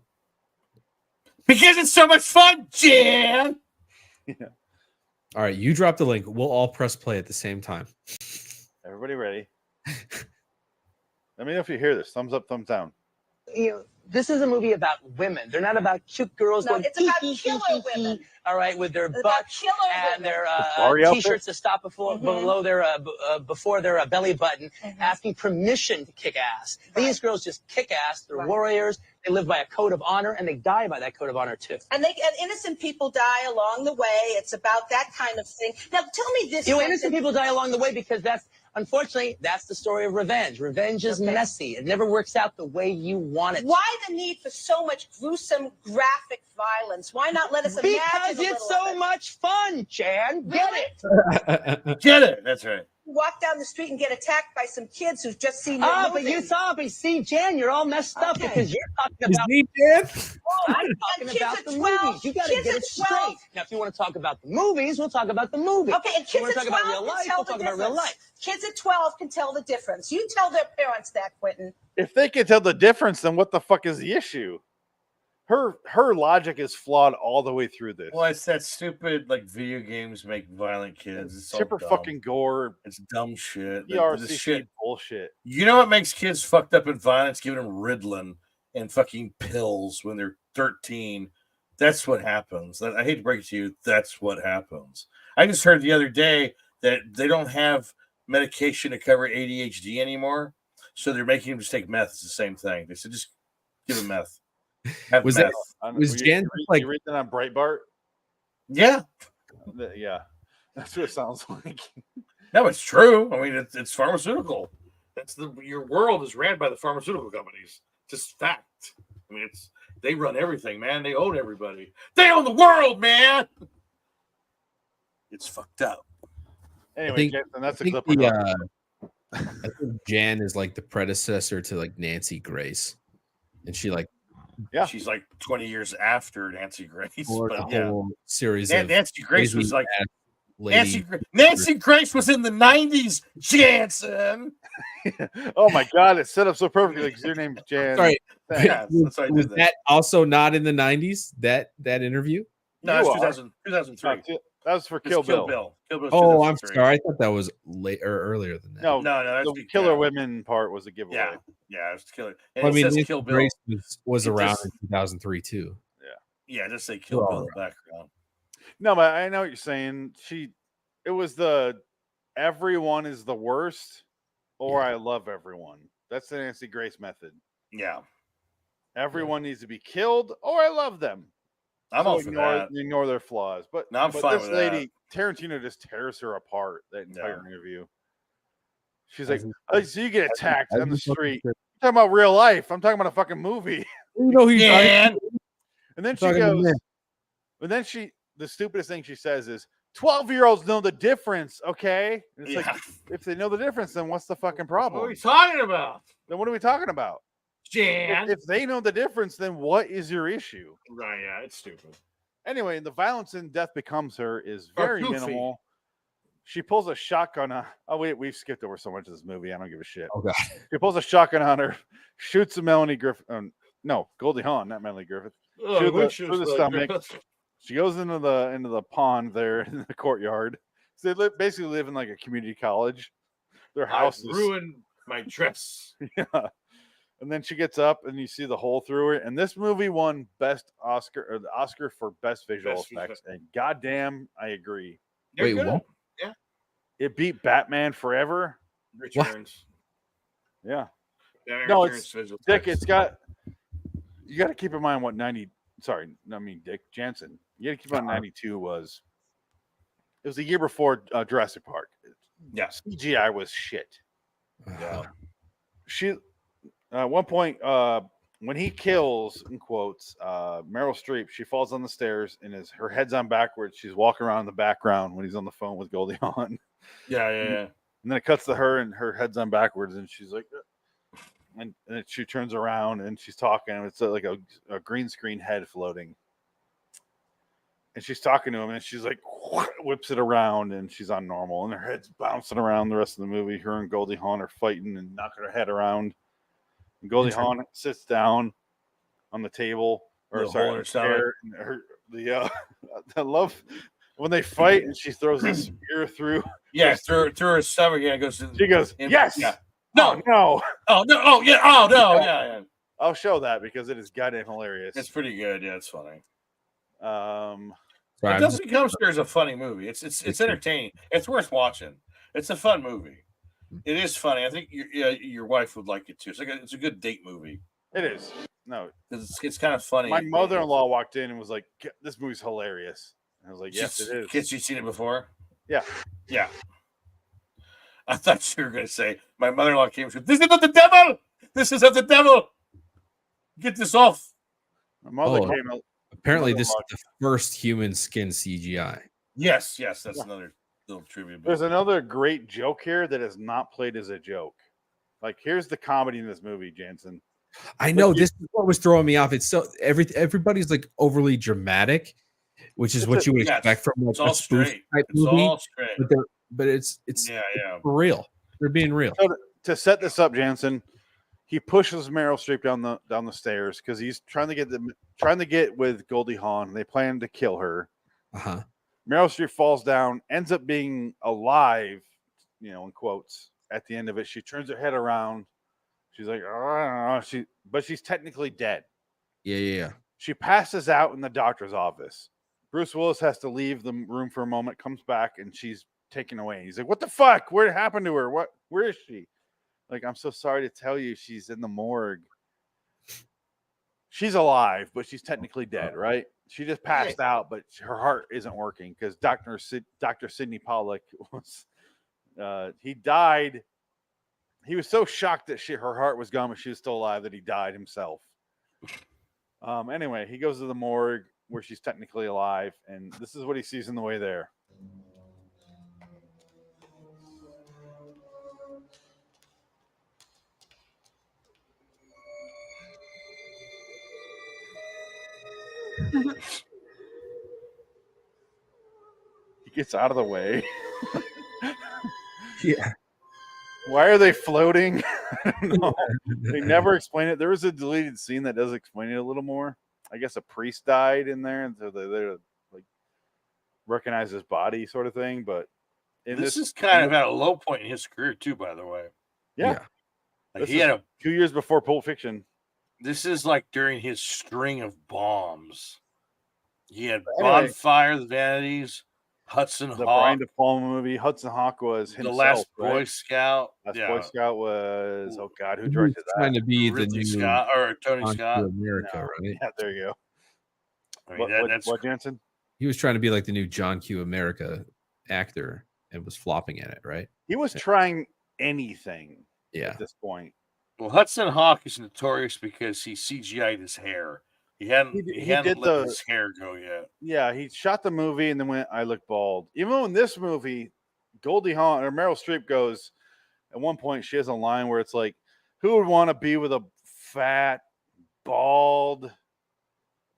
Because it's so much fun, Jan. All right, you drop the link. We'll all press play at the same time. Everybody ready? Let me know if you hear this. Thumbs up, thumbs down. You know, this is a movie about women. They're not about cute girls No, going it's about hee, hee, killer hee, hee, women. all right, with their It's about butts killer and women. their Sorry outfit? t-shirts that stop below their before their belly button, asking permission to kick ass. These girls just kick ass. They're Right. warriors. They live by a code of honor, and they die by that code of honor too. And innocent people die along the way. It's about that kind of thing. Now, tell me this. You know, Quentin. innocent people die along the way because unfortunately, that's the story of revenge. Revenge is Okay. messy. It never works out the way you want it. Why the need for so much gruesome, graphic violence? Why not let us imagine Because a it's little so of it? much fun, Jan. Get Really? it? Get it? That's right. Walk down the street and get attacked by some kids who've just seen your Ah, movie. but you saw it. But see, Jan, you're all messed up Okay. because you're talking Is about. me dead? I'm And talking kids about at the 12, movies. You got to kids get at it 12. straight. Now, if you want to talk about the movies, we'll talk about the movies. Okay, and You kids want to at talk 12 about real can life? tell We'll the talk about real difference. life. Kids at 12 can tell the difference. You tell their parents that, Quentin. If they can tell the difference, then what the fuck is the issue? Her logic is flawed all the way through this. Well, it's that stupid like video games make violent kids. It's all Super dumb. fucking gore, It's dumb shit. This ERCC shit. bullshit. You know what makes kids fucked up in violence? Giving them Ritalin and fucking pills when they're 13. That's what happens. I hate to break it to you. That's what happens. I just heard the other day that they don't have medication to cover ADHD anymore, so they're making them just take meth. It's the same thing. They said just give them meth. Have Was meth. that- I don't- Was you- Jan you read- like- you read that on Breitbart? Yeah. Yeah, that's what it sounds like. No, it's true. I mean, it's pharmaceutical. That's your world is ran by the pharmaceutical companies. Just fact. I mean, they run everything, man. They own everybody. They own the world, man. It's fucked up. Anyway, think- Jason, that's I a think, clip. we're I think Jan is like the predecessor to like Nancy Grace, and she like Yeah. She's like 20 years after Nancy Grace. poured a But yeah, whole series Nan- of Nancy Grace was crazy like ass lady. Nancy Grace was in the 90s, Jansen. Oh my god, it's set up so perfectly because your name's Jan. Sorry, Thanks. Yeah, that's why I was did that. that also not in the 90s? That interview? No, You it's are. 2003. That was for It's Kill Bill. Kill Bill's Oh, I'm 2003. sorry. I thought that was late or earlier than that. No, No, that's the Killer Women part was a giveaway. Yeah, yeah, it's Killer. And I it mean, says Nancy Kill Bill. Grace was It around just- in 2003 too. Yeah, just say Kill Well, Bill in the background. No, but I know what you're saying. It was the everyone is the worst, or Yeah. I love everyone. That's the Nancy Grace method. Yeah, Everyone needs to be killed, or I love them. I'm So all for that. ignore their flaws. But, No, I'm but fine this with lady, Tarantino just tears her apart that entire Yeah. interview. She's like, As in- oh, so you get attacked as on the in fucking street. shit. I'm talking about real life. I'm talking about a fucking movie. You know who you're talking Yeah, And then she Talking to goes, men. and then the stupidest thing she says is, 12-year-olds know the difference, okay? And it's yeah. like, if they know the difference, then what's the fucking What are problem? we talking about, Then what are we talking about? Jan? If they know the difference, then what is your issue? Right, yeah, it's stupid. Anyway, the violence in Death Becomes Her is Or very goofy. minimal. She pulls a shotgun on. Oh wait, we've skipped over so much of this movie. I don't give a shit. Oh, God. She pulls a shotgun on her, shoots a Melanie Griffith. No, Goldie Hawn, not Melanie Griffith. Through the stomach. She goes into the pond there in the courtyard. So they basically live in like a community college. Their house is ruined my dress. yeah. And then she gets up and you see the hole through it. And this movie won the Oscar for best visual Best effects. And goddamn, I agree. They're Wait, good. what? It beat Batman Forever. Returns. Yeah. Batman No, Returns it's visual Dick, effects. you got to keep in mind what Dick Jansen. You got to keep in mind 92 was. It was the year before Jurassic Park. Yeah. CGI was shit. Yeah. She at one point when he kills in quotes Meryl Streep, she falls on the stairs and her head's on backwards. She's walking around in the background when he's on the phone with Goldie Hawn. Yeah. And then it cuts to her, and her head's on backwards, and she's like, and then she turns around, and she's talking. And it's like a green screen head floating, and she's talking to him, and she's like, whips it around, and she's on normal, and her head's bouncing around the rest of the movie. Her and Goldie Hawn are fighting and knocking her head around. And Goldie Hawn sits down on the table, or Little hole sorry, in on her a stomach. chair. I love when they fight, and she throws a spear through. Yeah, through her stomach. Yeah, it goes. She goes, yes. Yeah. No, no. Oh no! Oh yeah! Oh no! Yeah. I'll show that because it is goddamn hilarious. It's pretty good. Yeah, it's funny. Sorry, It doesn't come here as a funny movie. It's entertaining. It's worth watching. It's a fun movie. It is funny. I think your wife would like it too. It's a good date movie. It is. No, It's kind of funny. my mother-in-law walked in and was like, "This movie's hilarious." And I was like, "Yes, She's- it is." Kids, you seen it before? Yeah. Yeah. I thought you were going to say my mother-in-law came. She goes, "This is not the devil. This is of the devil. Get this off." My mother Oh. came out. apparently this is the first human skin CGI. Yes. That's another little trivia. There's another great joke here that is not played as a joke. Like, here's the comedy in this movie, Jansen. I know this is what was throwing me off. It's so everybody's like overly dramatic, which is what you would yes. expect from like It's all a spoof straight. type It's movie. all straight. But it's Yeah. for real. They're being real. So to set this up, Jansen, he pushes Meryl Streep down the stairs because he's trying to get with Goldie Hawn. They plan to kill her. Uh-huh. Meryl Streep falls down, ends up being alive, in quotes. At the end of it, she turns her head around. She's like, but she's technically dead. Yeah. She passes out in the doctor's office. Bruce Willis has to leave the room for a moment, comes back, and she's taken away. He's like, "What the fuck? What happened to her? Where is she?" Like, "I'm so sorry to tell you, she's in the morgue. She's alive, but she's technically dead, right? She just passed out, but her heart isn't working because Dr. Sidney Pollack was, he died. He was so shocked that her heart was gone, but she was still alive, that he died himself. Anyway, he goes to the morgue where she's technically alive, and this is what he sees on the way there. He gets out of the way. Yeah. Why are they floating? I don't know. They never explain it. There was a deleted scene that does explain it a little more. I guess a priest died in there, and so they're like recognize his body, sort of thing. But this is kind of at a low point in his career too, by the way. Yeah. Like he had 2 years before Pulp Fiction. This is like during his string of bombs. He had Anyway. Bonfire, The Vanities, Hudson The Hawk, Brian De Palma movie. Hudson Hawk was The himself. Last Boy right? Scout. Last yeah. Boy Scout was who He directed was that? trying to be the Ridley new Scott or Tony John Q. Scott. America, No. right? Yeah, there you go. I mean, that's What, Jansen? He was trying to be like the new John Q. America actor and was flopping at it, right? He was trying anything Yeah. at this point. well, Hudson Hawk is notorious because he CGI'd his hair. He hadn't He hadn't did let the- his hair go yet. Yeah, he shot the movie and then went, "I look bald." Even in this movie, Goldie Hawn or Meryl Streep goes, at one point she has a line where it's like, "Who would want to be with a fat, bald?"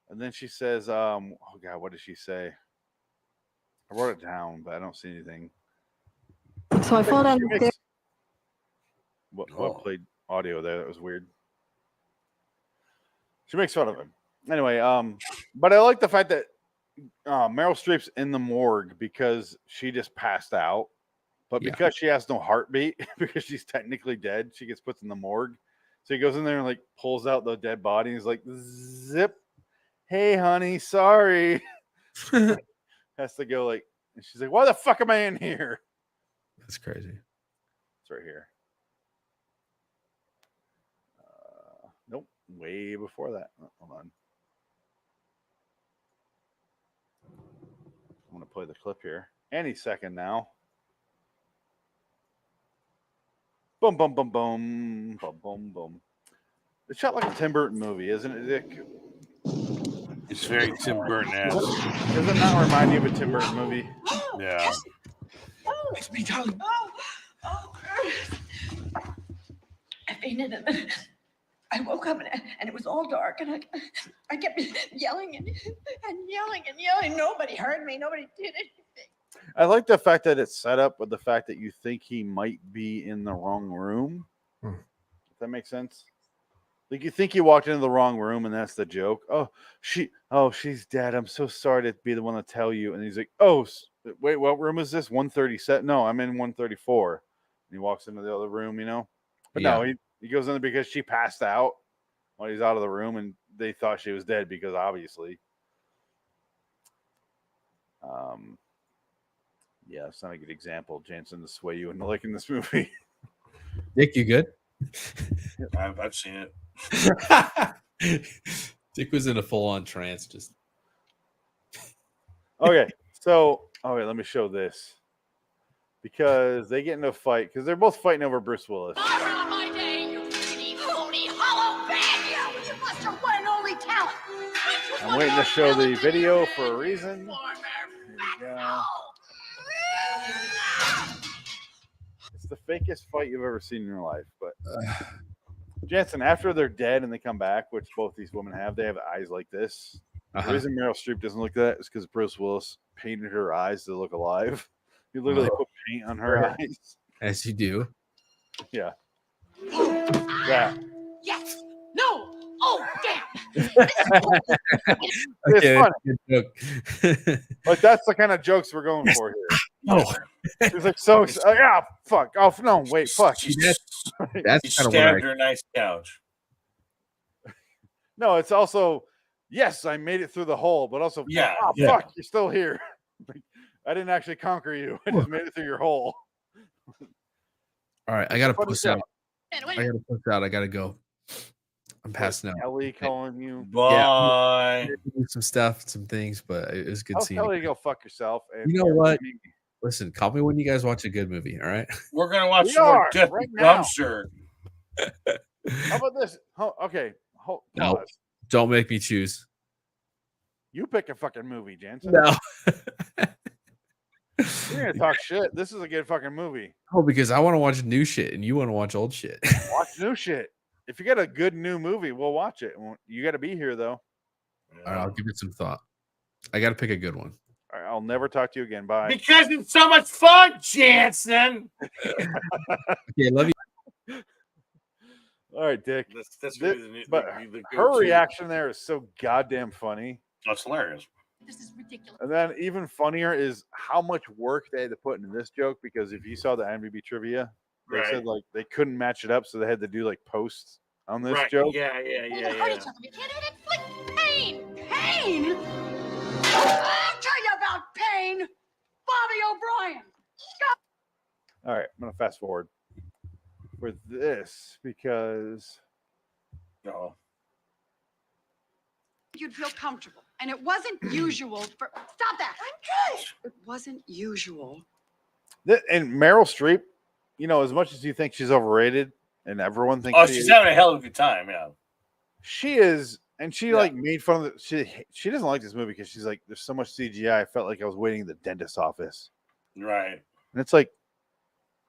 And then she says, "Oh God, what did she say?" I wrote it down, but I don't see anything. So I fall down She the makes- stairs. What Oh. played audio there? That was weird. She makes fun of him. Anyway, but I like the fact that Meryl Streep's in the morgue because she just passed out, but Yeah. because she has no heartbeat, because she's technically dead, she gets put in the morgue. So he goes in there and like pulls out the dead body. And he's like, "Zip, hey honey, sorry." Has to go like, and she's like, "Why the fuck am I in here?" That's crazy. It's right here. Nope, way before that. Oh, hold on. I'm going to play the clip here. Any second now. Boom, boom, boom, boom, boom, boom, boom. It's shot like a Tim Burton movie, isn't it, Dick? It's very Tim Burton-esque. Does it not remind you of a Tim Burton movie? Yeah. It's me, darling. I fainted and then I woke up and it was all dark and I kept yelling and yelling and yelling. Nobody heard me. Nobody did anything. I like the fact that it's set up with the fact that you think he might be in the wrong room. Hmm. If that makes sense. Like you think you walked into the wrong room and that's the joke. Oh, she's dead. I'm so sorry to be the one to tell you. And he's like, oh, wait, what room is this? 137. No, I'm in 134. And he walks into the other room, you know. But no, he goes in there because she passed out while he's out of the room, and they thought she was dead because obviously. Yeah, it's not a good example, Jansen, to sway you into liking this movie. Dick, you good? I've seen it. Dick was in a full-on trance. Just Okay, so let me show this because they get into a fight because they're both fighting over Bruce Willis. My day, you pretty phony hollow bag. You must your one and only talent. I'm waiting to show the video for a reason. Here we go. It's the fakest fight you've ever seen in your life. But Jansen, after they're dead and they come back, which both these women have, they have eyes like this. The reason Meryl Streep doesn't look like that is because Bruce Willis painted her eyes to look alive. He literally put paint on her eyes. as you do. Yeah. Yeah. Yes. No. Oh, damn. It's Okay, fun. good joke. Like that's the kind of jokes we're going for here. No, He's like, so yeah, fuck. Oh no, wait, fuck. He that's stabbed kind of her nice couch. No, it's also yes, I made it through the hole, but also Yeah, oh, yeah. fuck, you're still here. I didn't actually conquer you. I just made it through your hole. All right, I gotta Funny push stuff. out. I gotta push out. I gotta go. I'm passing out. Kelly calling you. Bye. Some stuff, some things, but it was good I'll seeing tell you. you to go fuck yourself. And You know what? Listen, call me when you guys watch a good movie. All right. We're gonna watch We some more are, Death right and now. Dumpster. How about this? Okay, No. pause. Don't make me choose. You pick a fucking movie, Jansen. No. You're gonna talk shit. This is a good fucking movie. Oh, because I want to watch new shit and you want to watch old shit. Watch new shit. If you got a good new movie, we'll watch it. You got to be here though. All right, I'll give it some thought. I got to pick a good one. All right, I'll never talk to you again. Bye. Because it's so much fun, Jansen. Okay, love you. All right, Dick. That's Thi- gonna be the new, but the her go-to. reaction there is so goddamn funny. That's hilarious. This is ridiculous. And then even funnier is how much work they had to put into this joke because if you saw the IMDb trivia, they said Right. like they couldn't match it up, so they had to do like posts on this Right. joke. Yeah. We can hurt each other. We can't even inflict pain. Pain? I'll tell you about pain. Bobby O'Brien. All right, I'm gonna fast forward for this because No. You'd feel comfortable. And it wasn't usual for. Stop that. I'm good. It wasn't usual. and Meryl Streep, you know, as much as you think she's overrated and everyone thinks Oh, she she's is, having a hell of a good time. Yeah. she is, and she Yeah. like made fun of she doesn't like this movie because she's like, there's so much CGI. I felt like I was waiting in the dentist's office, Right. and it's like,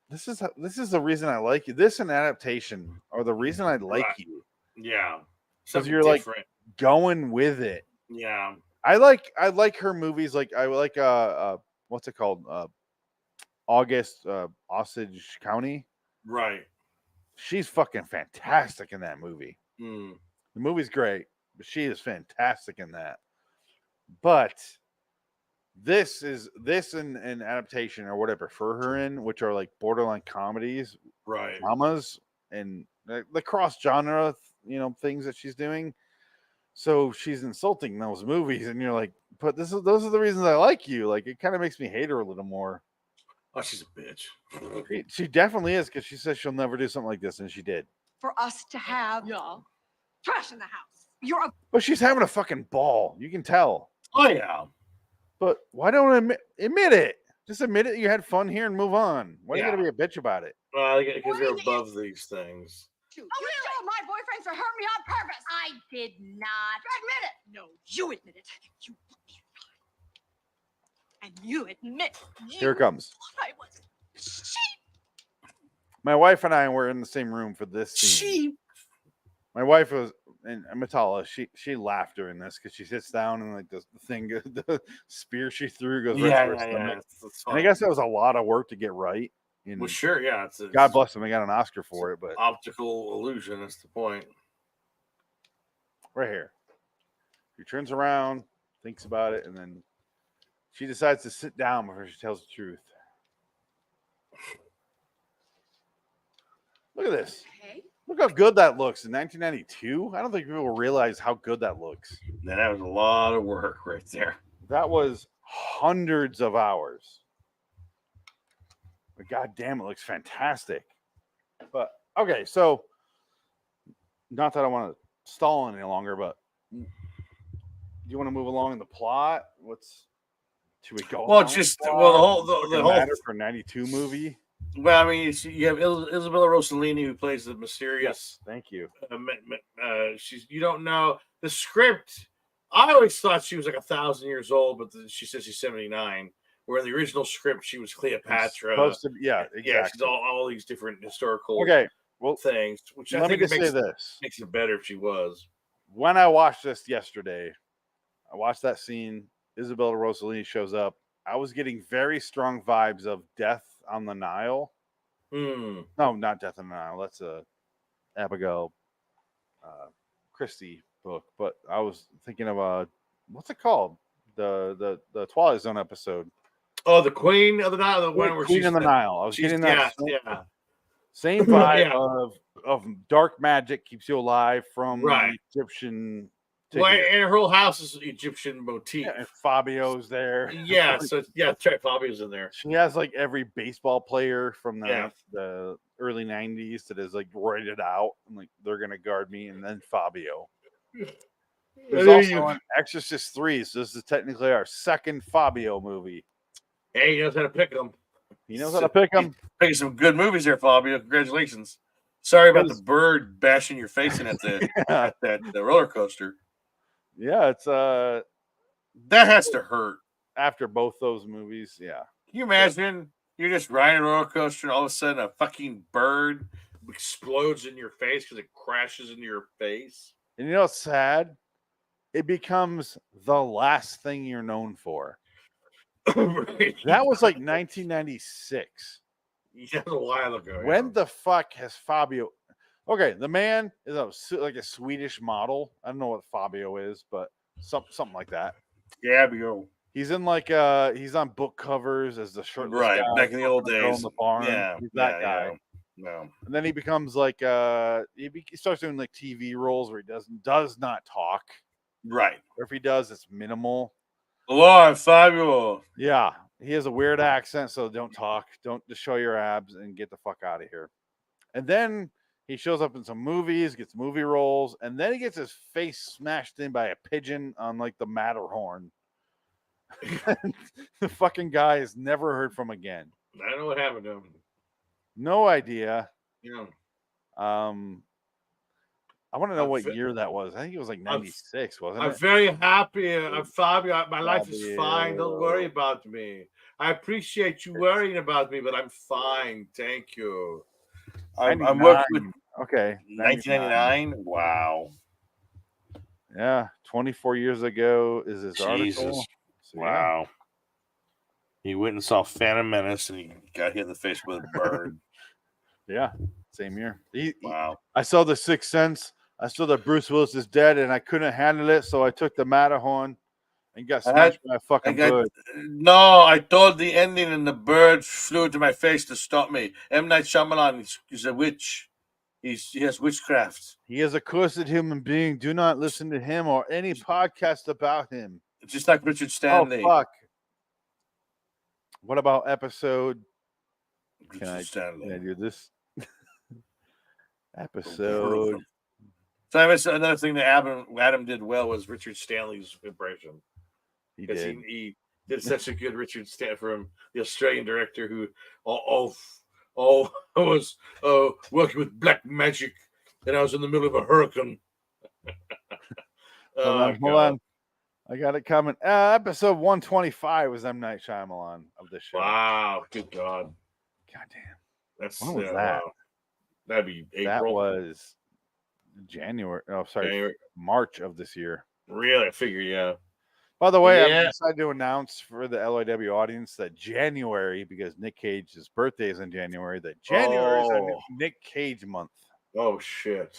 this is the reason I like you. This and adaptation are the reason I like Right. you Yeah. because Something you're like different. going with it. Yeah. I like her movies. Like I like what's it called? August Osage County. Right. She's fucking fantastic in that movie. Mm. The movie's great, but she is fantastic in that. But this and an adaptation or what I prefer her in, which are like borderline comedies, Right. dramas, and the cross genre, things that she's doing. So she's insulting those movies, and you're like, but those are the reasons I like you. Like it kind of makes me hate her a little more. Oh, she's a bitch. She definitely is because she says she'll never do something like this, and she did. For us to have trash in the house. You're a But she's having a fucking ball. You can tell. Oh yeah. But why don't admit it? Just admit it. You had fun here and move on. Why Yeah. you gotta be a bitch about it? Because they're above these things. You told my boyfriends to hurt me on purpose. I did not. Admit it. No, you admit it. You looked me in the eye. And you admit Here it comes. I was cheap. My wife and I were in the same room for this scene. My wife was and Matala. She laughed during this because she sits down and like the thing, the spear she threw goes right through her stomach. That's And I fine. guess that was a lot of work to get right. And Well, sure, yeah. It's God bless him, I got an Oscar for it. But optical illusion. That's the point. right here, he turns around, thinks about it, and then she decides to sit down before she tells the truth. Look at this. Okay. Look how good that looks in 1992. I don't think people realize how good that looks. Now, that was a lot of work right there. That was hundreds of hours. But God damn, it looks fantastic. But okay, so not that I want to stall any longer, but do you want to move along in the plot? Should we go? Well, along just the well, plot? the Does it whole. matter for a 92 movie. Well, I mean, you have Isabella Rossellini who plays the mysterious. Thank you. She's you don't know the script. I always thought she was like 1,000 years old, but she says she's 79. Where in the original script she was Cleopatra. Supposed to be, yeah, exactly. Yeah, she's all these different historical Okay, well, things. Which I let me think just say this: makes it better if she was. when I watched this yesterday, I watched that scene. Isabella Rossellini shows up. I was getting very strong vibes of Death on the Nile. Hmm. No, not Death on the Nile. That's a Abigail Christie book. But I was thinking of what's it called? The Twilight Zone episode. Oh, the Queen of the Nile, the one where Queen she's in the Nile. I was getting that. Yeah. Same vibe Yeah. of dark magic keeps you alive from Right. Egyptian. Well, and her whole house is Egyptian motif. Yeah, and Fabio's there. Yeah, so that's right. Fabio's in there. She has like every baseball player from Yeah. the early 90s that is like rated out. I'm like, they're gonna guard me, and then Fabio. There's also an Exorcist 3, so this is technically our second Fabio movie. Hey, he knows how to pick them. He knows how to pick them. Picking some good movies there, Fabio. Congratulations. Sorry about the bird bashing your face in at the roller coaster. Yeah, it's that has to hurt. After both those movies, yeah. Can you imagine you're just riding a roller coaster and all of a sudden a fucking bird explodes in your face because it crashes into your face? And you know what's sad? It becomes the last thing you're known for. Right. That was like 1996. Yeah, a while ago. When the fuck has Fabio? Okay, the man is like a Swedish model. I don't know what Fabio is, but something like that. Yeah, Fabio. He's in like he's on book covers as the shirtless Right, guy back in the old days. in the barn. Yeah, He's that guy. Yeah. No. And then he becomes like he starts doing like TV roles where he does not talk. Right. Or if he does, it's minimal. Hello, Fabio. Yeah, he has a weird accent, so don't talk. Don't just show your abs and get the fuck out of here. And then he shows up in some movies, gets movie roles, and then he gets his face smashed in by a pigeon on like the Matterhorn. The fucking guy is never heard from again. I don't know what happened to him. No idea. Yeah. I want to know what year that was. I think it was like 96, wasn't I'm it? very happy. I'm Fabio. My life is Fabio. fine. Don't worry about me. I appreciate you worrying about me, but I'm fine. Thank you. I'm working with Okay. 1999. Wow. Yeah, 24 years ago is this Jesus. article. So, Wow. He went and saw Phantom Menace and he got hit in the face with a bird. Yeah, same year. Wow. I saw The Sixth Sense. I saw that Bruce Willis is dead, and I couldn't handle it, so I took the Matterhorn and got smashed by a fucking bird. No, I told the ending, and the bird flew into my face to stop me. M. Night Shyamalan is a witch. He has witchcraft. He is a cursed human being. Do not listen to him or any podcast about him. Just like Richard Stanley. Oh, fuck. What about episode? Can I do this? Episode. So that's another thing that Adam did well was Richard Stanley's impression. He Because did. he did such a good Richard Stanley from the Australian director who was working with black magic, and I was in the middle of a hurricane. Hold on. I got it coming. Episode 125 was M. Night Shyamalan of this show. Wow, good God. Goddamn. That's When was that? wow. That'd be That April. was January. Oh, sorry, January. March of this year. Really? I figure, yeah. By the way, Yeah. I've decided to announce for the LIW audience that January, because Nick Cage's birthday is in January, that January is our Oh. Nick Cage month. Oh shit.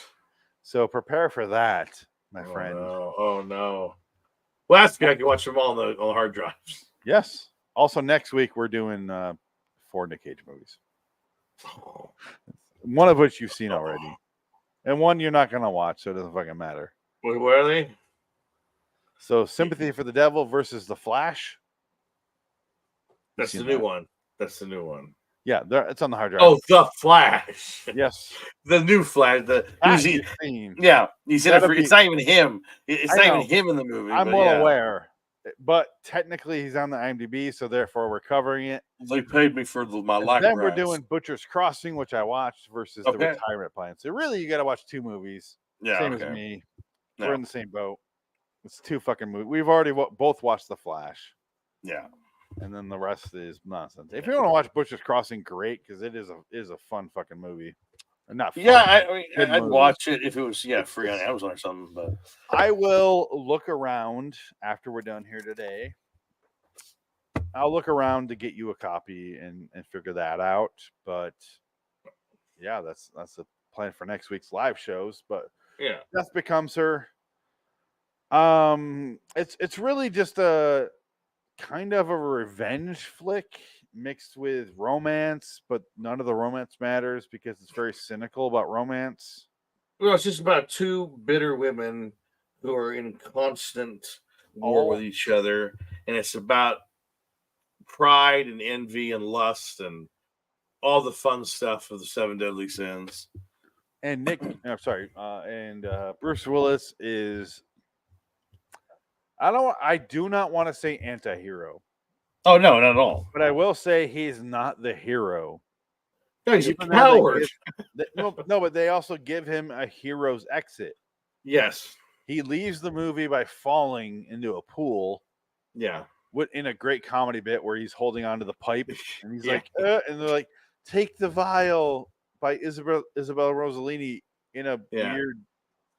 So prepare for that, my Oh, friend. no. Oh no. Well, that's good. I can watch them all on the hard drives. Yes. Also, next week we're doing 4 Nick Cage movies. One of which you've seen already, and one you're not gonna watch, so it doesn't fucking matter. What are they? So, Sympathy for the Devil versus The Flash. That's seen the new that? one. That's the new one. Yeah, it's on the hard drive. Oh, the Flash. yes. The new Flash. That you've seen. Yeah, he's in it. That'll It's be- not even him. It's I not know. even him in the movie. I'm but well yeah. aware, but technically he's on the IMDb, so therefore we're covering it. They paid me for my And life. then we're doing Butcher's Crossing, which I watched, versus the Okay. Retirement Plan. So really, you got to watch 2 movies. Yeah, Same okay. as me. Yeah. We're in the same boat. It's 2 fucking movies. We've already both watched The Flash. Yeah. And then the rest is nonsense. If you want to watch Butcher's Crossing, great, because it is a fun fucking movie. Not fun, Yeah, but I mean, good I'd movie. watch it if it was free on Amazon or something. But I will look around after we're done here today. I'll look around to get you a copy and figure that out. But yeah, that's the plan for next week's live shows. But yeah, Death Becomes Her. It's really just a kind of a revenge flick mixed with romance, but none of the romance matters because it's very cynical about romance. well, it's just about 2 bitter women who are in constant war with each other, and it's about pride and envy and lust and all the fun stuff of the 7 deadly sins. And Bruce Willis is I do not want to say anti-hero, Oh no, not at all. but I will say he's not the hero. No, he's a Even though coward. no, but they also give him a hero's exit. Yes. He leaves the movie by falling into a pool. Yeah. In a great comedy bit where he's holding onto the pipe and he's Yeah. like, and they're like, "Take the vial" by Isabella Rossellini in a weird,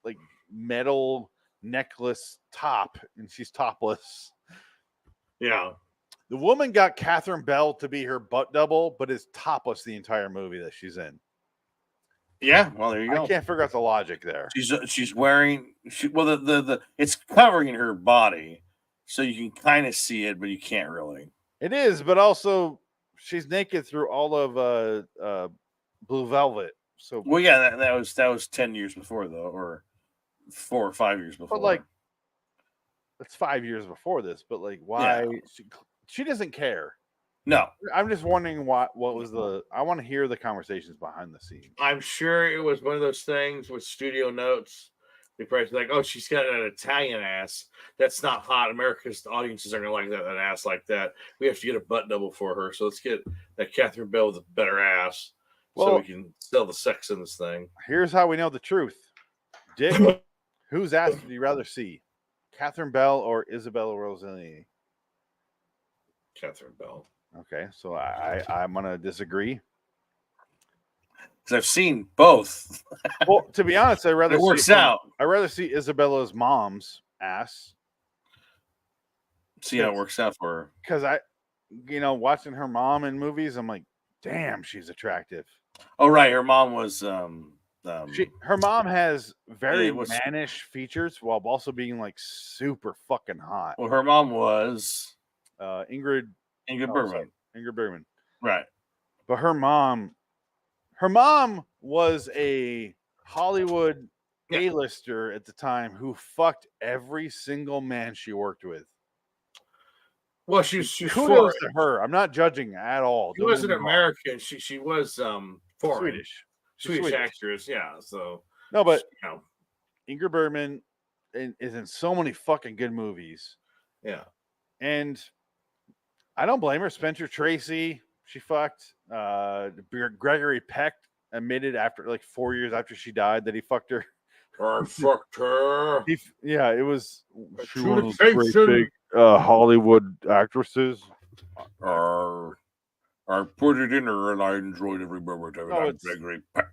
like metal necklace top, and she's topless. Yeah. The woman got Catherine Bell to be her butt double, but is topless the entire movie that she's in. Yeah. Well, there you go. I can't figure out the logic there. She's wearing the it's covering her body, so you can kind of see it, but you can't really. It is, but also she's naked through all of Blue Velvet. So Well, yeah, that was 10 years before though, or 4 or 5 years before. but like it's 5 years before this, but like why she doesn't care. No, I'm just wondering what was I want to hear the conversations behind the scenes. I'm sure it was one of those things with studio notes. They probably like, oh, she's got an Italian ass. That's not hot. America's audiences aren't gonna like that ass like that. We have to get a butt double for her. So let's get that Catherine Bell with a better ass, so Well- we can sell the sex in this thing. Here's how we know the truth. Dick, whose ass would you rather see? Catherine Bell or Isabella Rossellini? Catherine Bell. Okay, so I'm gonna disagree. Because I've seen both. Well, to be honest, I'd rather It works see out. I'd rather see Isabella's mom's ass See how it works out for her. because watching her mom in movies, I'm like, damn, she's attractive. Oh, right. Her mom was Her mom has very it was- mannish features while also being like super fucking hot. well, her mom was Ingrid Bergman. Ingrid Bergman. Right. But her mom was a Hollywood A-lister at the time who fucked every single man she worked with. Well, she's Kudos foreign. to her. I'm not judging at all. She Don't wasn't get me wrong. American. She was foreign. Swedish. Swedish actress. Yeah. So No, but you know, Ingrid Bergman is in so many fucking good movies. yeah. And I don't blame her. Spencer Tracy, she fucked. Gregory Peck admitted after like 4 years after she died that he fucked her. I fucked her. It was she one of those Communication. great big Hollywood actresses. Or I put it in her and I enjoyed every moment of it. No, I'm it's- Gregory Peck.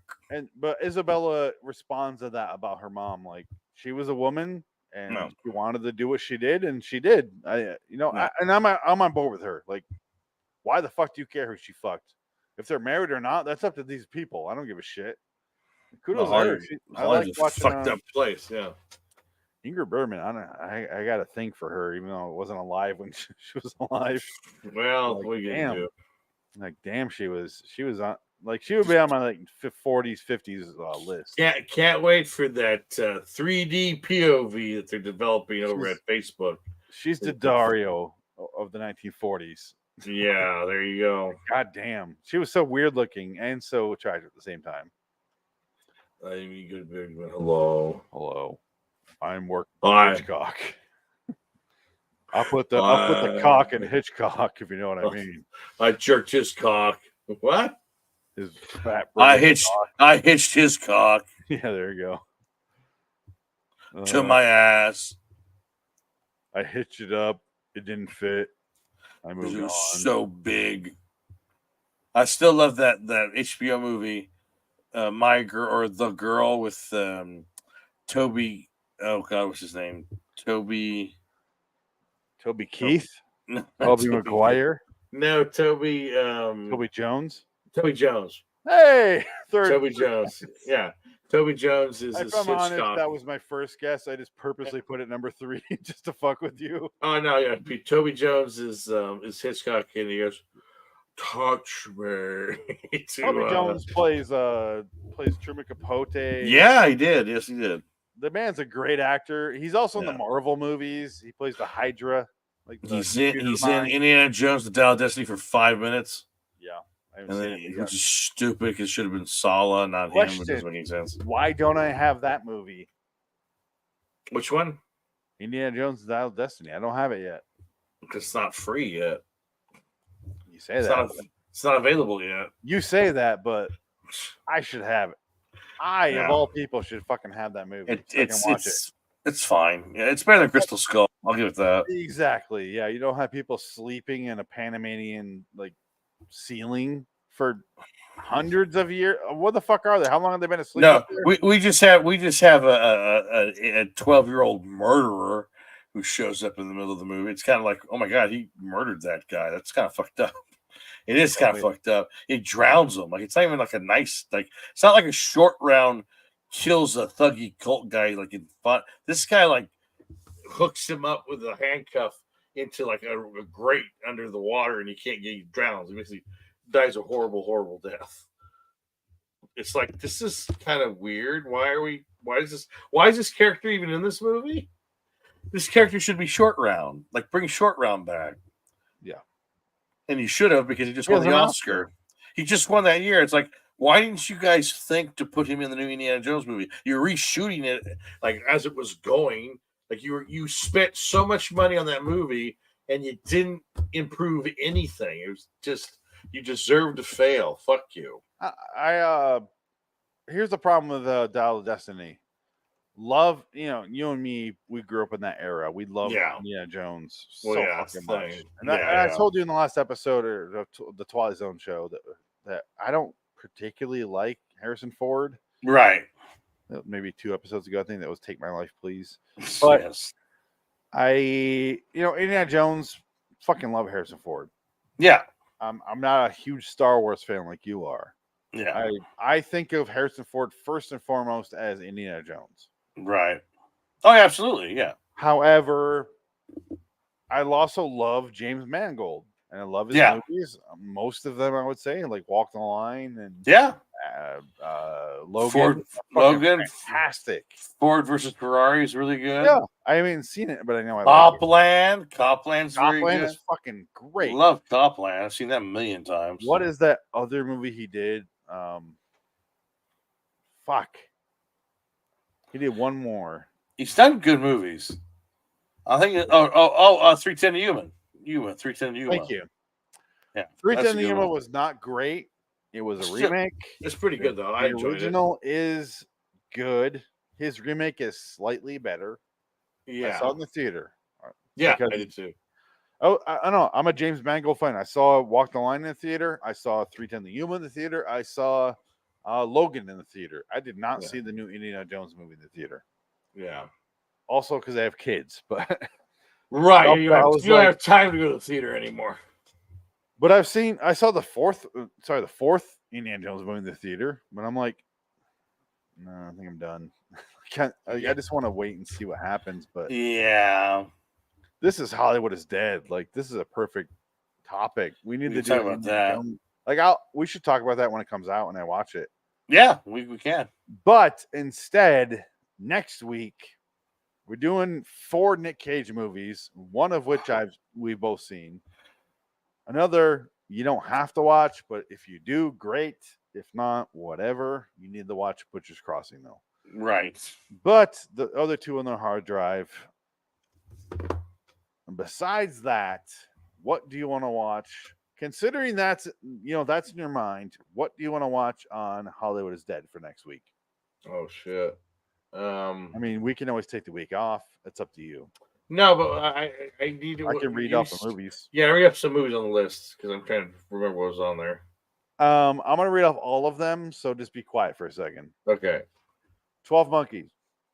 But Isabella responds to that about her mom. Like, she was a woman and No. she wanted to do what she did, and she did. I'm on board with her. Like, why the fuck do you care who she fucked? If they're married or not, that's up to these people. I don't give a shit. Kudos to her. Hollywood- I Hollywood's like a watching fucked up place. Yeah. Ingrid Bergman. I got a thing for her, even though it wasn't alive when she was alive. Well, Like, we get damn. to. Like, damn, she was on, like, she would be on my like 40s, 50s list. Can't wait for that 3D POV that they're developing over at Facebook. She's the Dario of the 1940s. Yeah, there you go. God damn, she was so weird looking and so attractive at the same time. Amy Good Bergman. Hello. I'm working Hi. Hitchcock. I'll put the cock in Hitchcock, if you know what I mean. I jerked his cock. What? His fat. I British hitched his cock cock. Yeah, there you go. to my ass. I hitched it up. It didn't fit. I It moved on. was so big. I still love that HBO movie, My Girl or The Girl with Toby. Oh God, what's his name? Toby Keith, no, Toby Toby- Maguire, No, Toby. Toby Jones. Toby Jones. Hey, third. Toby Jones. Yeah, Toby Jones is If a I'm honest, Hitchcock. that was my first guess. I just purposely put it number 3 just to fuck with you. Oh no, yeah. Toby Jones is Hitchcock, and he goes, "Touch me." to, Toby Jones plays Truman Capote. Yeah, he did. Yes, he did. The man's a great actor. He's also in Yeah. the Marvel movies. He plays the Hydra. Like the He's in computer mind. Indiana Jones: The Dial of Destiny for 5 minutes, Yeah, I haven't and seen then, it yet. which is stupid because it should have been Sala, not him. It Question. doesn't make any sense. Why don't I have that movie? Which one? Indiana Jones: Dial of Destiny. I don't have it yet. Because it's not free yet. You say that. It's not available yet. You say that, but I should have it. I, of Yeah. all people, should fucking have that movie. So I can watch it. It's fine. Yeah, it's better than Crystal Skull. I'll give it that. Exactly. Yeah, you don't have people sleeping in a Panamanian like ceiling for hundreds of years. What the fuck are they? How long have they been asleep? No, up there? we just have a 12-year-old murderer who shows up in the middle of the movie. It's kind of like, oh my god, he murdered that guy. That's kind of fucked up. It is kind of fucked up. It drowns him. Like, it's not even like a nice, like, it's not like a short round kills a thuggy cult guy like in fun. This guy like hooks him up with a handcuff into like a grate under the water, and he drowns. He basically dies a horrible death. It's like, this is kind of weird. Why is this character even in this movie? This character should be Short Round. Like, bring Short Round back. Yeah. And he should have, because he just He won has the an Oscar. He just won that year. It's like, why didn't you guys think to put him in the new Indiana Jones movie? You're reshooting it like as it was going. Like, you spent so much money on that movie and you didn't improve anything. It was just, you deserve to fail. Fuck you. Here's the problem with Dial of Destiny. Love, you and me, we grew up in that era. We love Indiana Jones so fucking much. And I told you in the last episode or the Twilight Zone show that I don't particularly like Harrison Ford. Right. Maybe 2 episodes ago, I think that was Take My Life, Please. But yes. Indiana Jones, fucking love Harrison Ford. Yeah. I'm not a huge Star Wars fan like you are. Yeah. I think of Harrison Ford first and foremost as Indiana Jones. Right. Oh, yeah, absolutely. Yeah. However, I also love James Mangold, and I love his movies. Most of them, I would say, like Walk the Line and Logan. Logan, fantastic. Ford versus Ferrari is really good. Yeah, I haven't seen it, but I know I like it. Copland's very Copland good. is fucking great. Love Copland. I've seen that a million times. What is that other movie he did? He did one more. He's done good movies. I think. 310 to Human. 310 to Yuma. Thank you. Yeah, 310 to Yuma was not great. It was a remake. It's pretty good though. I The enjoyed original is good. His remake is slightly better. Yeah. I saw it in the theater. Yeah, because I did too. Oh, I don't know. I'm a James Mangold fan. I saw Walk the Line in the theater. I saw 310 the Yuma in the theater. I saw Logan in the theater. I did not see the new Indiana Jones movie in the theater. Yeah. Also, because I have kids, but Right. Also, You don't, I have, was you don't like- have time to go to the theater anymore. but I saw the fourth Indiana Jones movie in the theater. But I'm like, no, I think I'm done. I just want to wait and see what happens. But Yeah. this is Hollywood is dead. Like this is a perfect topic. We need We to can talk do about Indiana that. Jones- Like we should talk about that when it comes out when I watch it. Yeah, we can. But instead, next week we're doing 4 Nick Cage movies, one of which we've both seen. Another you don't have to watch, but if you do, great. If not, whatever. You need to watch Butcher's Crossing though. Right. But the other 2 on the hard drive. And besides that, what do you want to watch? Considering that's in your mind, what do you want to watch on Hollywood is Dead for next week? Oh shit. I mean, we can always take the week off. It's up to you. No, but I need to. I can read off the movies. Yeah, read up some movies on the list because I'm trying to remember what was on there. I'm gonna read off all of them, so just be quiet for a second. Okay. 12 Monkeys,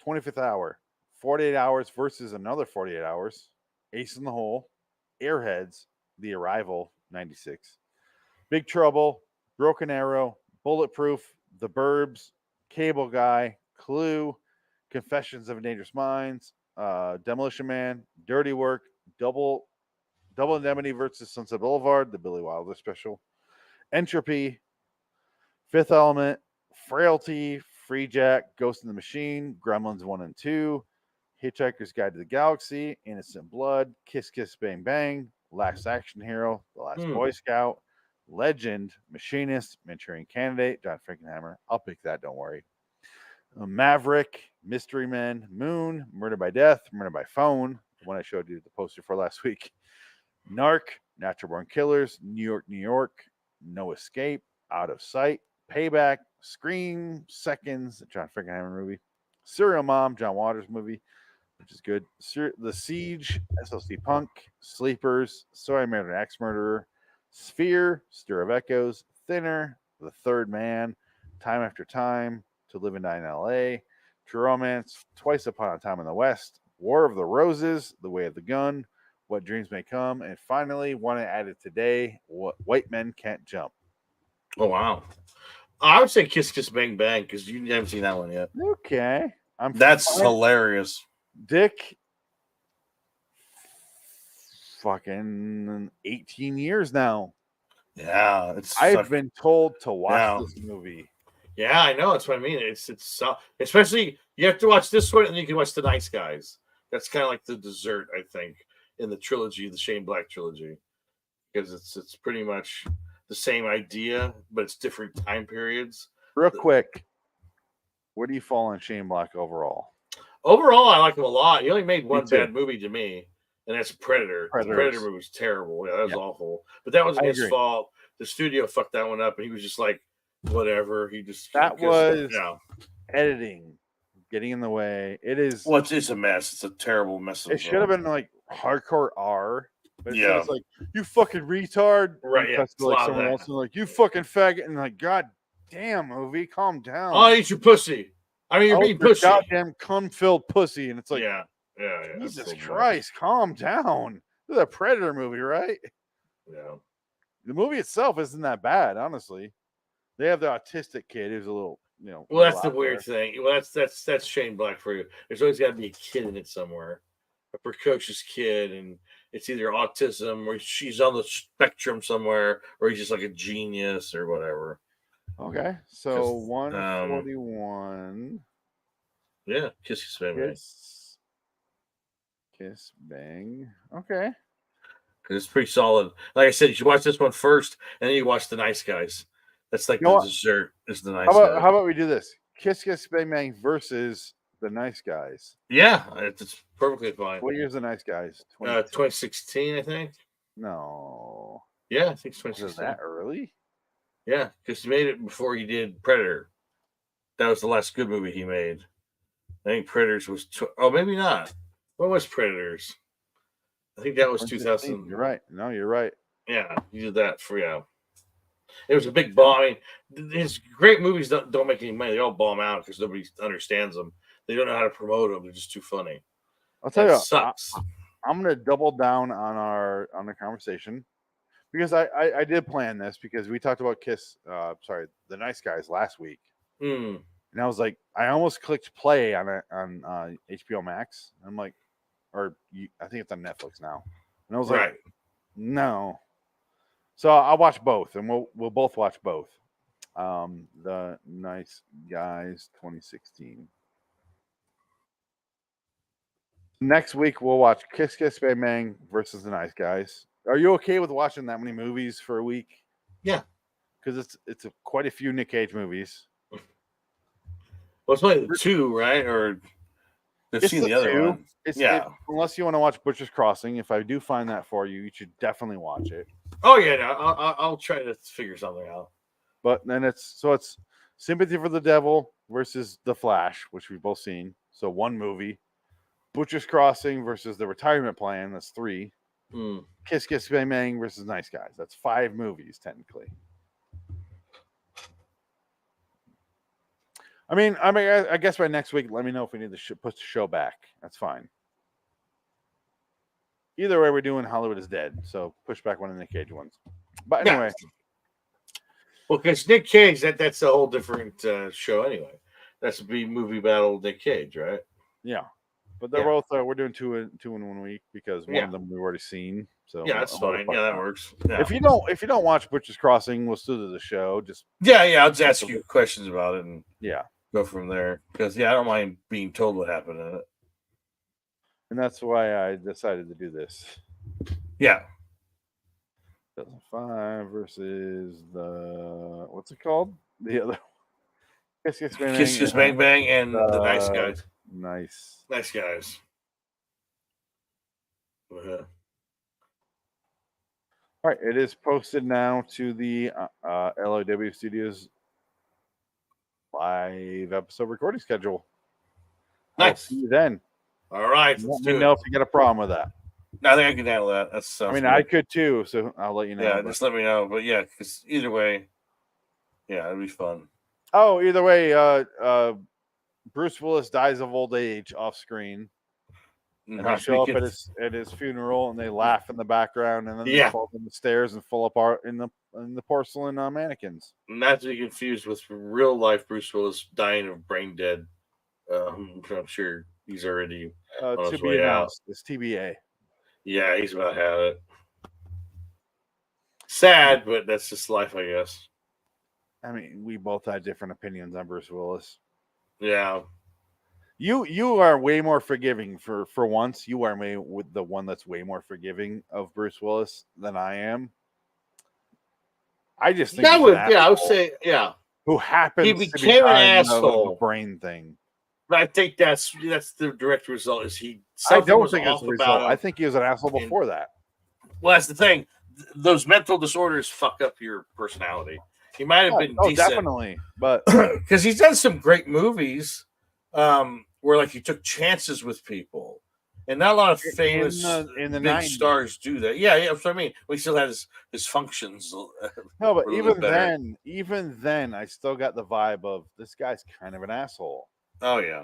25th Hour, 48 Hours versus Another 48 Hours, Ace in the Hole, Airheads, The Arrival, 96, Big Trouble, Broken Arrow, Bulletproof, The Burbs, Cable Guy, Clue, Confessions of a Dangerous Minds, Demolition Man, Dirty Work, Double Indemnity versus Sunset Boulevard, the Billy Wilder special, Entropy, Fifth Element, Frailty, Free Jack, Ghost in the Machine, Gremlins 1 and 2, Hitchhiker's Guide to the Galaxy, Innocent Blood, Kiss Kiss Bang Bang, Last Action Hero, The Last Boy Scout, Legend, Machinist, Manchurian Candidate, John Frankenheimer. I'll pick that, don't worry. Maverick, Mystery Men, Moon, Murder by Death, Murder by Phone, the one I showed you the poster for last week. Narc, Natural Born Killers, New York, New York, No Escape, Out of Sight, Payback, Scream, Seconds, John Frankenheimer movie, Serial Mom, John Waters movie, which is good. The Siege, SLC Punk, Sleepers, Sorry Married an Axe Murderer, Sphere, Stir of Echoes, Thinner, The Third Man, Time After Time, To Live and Die in L.A., True Romance, Twice Upon a Time in the West, War of the Roses, The Way of the Gun, What Dreams May Come, and finally, one I added today, What White Men Can't Jump. Oh, wow. I would say Kiss Kiss Bang Bang because you haven't seen that one yet. Okay. That's hilarious. Dick, fucking 18 years now. Yeah. I've been told to watch Yeah. this movie. Yeah, I know. That's what I mean. It's especially you have to watch this one and then you can watch The Nice Guys. That's kind of like the dessert, I think, in the trilogy, the Shane Black trilogy, because it's pretty much the same idea, but it's different time periods. Real quick, where do you fall on Shane Black overall? Overall, I like him a lot. He only made one too. bad movie to me, and that's Predator. The Predators. Predator movie was terrible. Yeah, that was awful. But that wasn't I his agree. fault. The studio fucked that one up, and he was just like, whatever. He just That because- was yeah. editing getting in the way. It is. Well, it's a mess. It's a terrible mess. It should have been like hardcore R. But Yeah. it's like, you fucking retard. Right, And yeah, cuts to, like it's a lot of someone that. else and like, you fucking faggot. And like, God damn, movie, calm down. I'll eat your pussy. I mean, you're being your pushy. goddamn cum-filled pussy. And it's like, yeah. Jesus that's so bad. Christ, calm down. This is a Predator movie, right? Yeah. The movie itself isn't that bad, honestly. They have the autistic kid who's a little, Well, little that's the out weird there. thing. Well, that's Shane Black for you. There's always got to be a kid in it somewhere, a precocious kid, and it's either autism or she's on the spectrum somewhere, or he's just like a genius or whatever. Okay, so 'Cause, 141. Yeah, Kiss Baby. Kiss Bang. Okay. Because it's pretty solid. Like I said, you should watch this one first, and then you watch The Nice Guys. That's like You know the what? dessert. Is The Nice How Guys. about we do this? Kiss Bang Bang versus the Nice Guys. Yeah, it's perfectly fine. What year's the Nice Guys? 2016, I think. No. Yeah, I think it's Was it 2016. that early? Yeah, because he made it before he did Predator. That was the last good movie he made. I think Predators was. Oh, maybe not. What was Predators? I think that was 2016. 2000. You're right. No, you're right. Yeah, you did that for It was a big bomb. I mean, his great movies don't make any money. They all bomb out because nobody understands them. They don't know how to promote them. They're just too funny. I'll tell That you, sucks. I'm going to double down on the conversation because I did plan this because we talked about The Nice Guys last week, Mm. and I was like, I almost clicked play on it on HBO Max. I'm like, I think it's on Netflix now, and I was Right. like, no. So I'll watch both, and we'll both watch both. The Nice Guys 2016. Next week we'll watch Kiss Kiss Bang Bang versus The Nice Guys. Are you okay with watching that many movies for a week? Yeah. Because it's quite a few Nick Cage movies. Well, it's only the two, right? Or they've seen the other two. one. Yeah. Unless you want to watch Butcher's Crossing, if I do find that for you, you should definitely watch it. Oh yeah, no, I'll try to figure something out. But then it's Sympathy for the Devil versus The Flash, which we've both seen. So one movie. Butcher's Crossing versus The Retirement Plan. That's 3. Mm. Kiss Kiss Bang Bang versus Nice Guys. That's 5 movies technically. I guess by next week, let me know if we need to put the show back. That's fine. Either way, we're doing Hollywood is Dead, so push back one of the Nick Cage ones. But anyway, well, because Nick Cage, that's a whole different show anyway. That's a movie battle Nick Cage, right? Yeah, but they're both we're doing two in 1 week because one of them we've already seen. So yeah, that's fine. Yeah, that works. Yeah. If you don't watch Butcher's Crossing, we'll still do the show. Just I'll just ask you questions about it and go from there. Because I don't mind being told what happened in it. And that's why I decided to do this. Yeah. 2005 versus the what's it called? The other Kiss Kiss Bang Bang and the Nice Guys. Nice Guys. Uh-huh. All right, it is posted now to the LOW Studios live episode recording schedule. Nice. I'll see you then. All right. Let me know if you get a problem with that. No, I think I can handle that. That's. I could too, so I'll let you know. Yeah, just let me know. But yeah, because either way, it'll be fun. Oh, either way, Bruce Willis dies of old age off screen. And they show up at his funeral, and they laugh in the background, and then they fall down the stairs and fall apart in the porcelain mannequins. Not to be confused with real life Bruce Willis dying of brain dead. I'm sure he's already on his way out. It's TBA. Yeah, he's about to have it. Sad, but that's just life, I guess. I mean, we both had different opinions on Bruce Willis. Yeah. You are way more forgiving for once. You are with the one that's way more forgiving of Bruce Willis than I am. I just think I would say, who happens he to became be an dying of asshole. a brain thing. But I think that's the direct result. Is he? I don't think it's the result. I think he was an asshole before that. Well, that's the thing. Those mental disorders fuck up your personality. He might have been decent, definitely, but because he's done some great movies where like he took chances with people, and not a lot of famous in the big 90s. stars do that. Yeah, that's what I mean. We still had his functions. No, but even then, I still got the vibe of this guy's kind of an asshole. Oh yeah,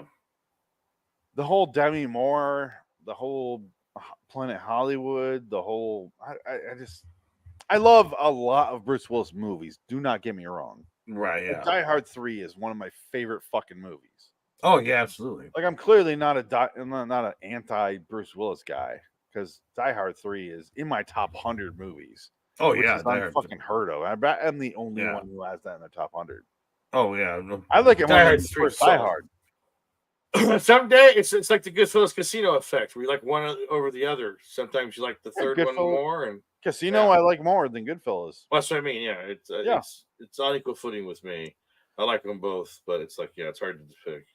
the whole Demi Moore, the whole Planet Hollywood, the whole I love a lot of Bruce Willis movies. Do not get me wrong. Right? Yeah. But Die Hard 3 is one of my favorite fucking movies. Oh yeah, absolutely. Like I'm clearly not an anti Bruce Willis guy because Die Hard 3 is in my top 100 movies. Oh which yeah, is fucking heard of. I bet I'm the only one who has that in the top 100. Oh yeah, I like it Die more Hard than 3 Die Hard. Someday it's like the Goodfellas Casino effect, where you like one over the other. Sometimes you like the third one more, and Casino I like more than Goodfellas. Well, that's what I mean. Yeah, it's on equal footing with me. I like them both, but it's like it's hard to pick.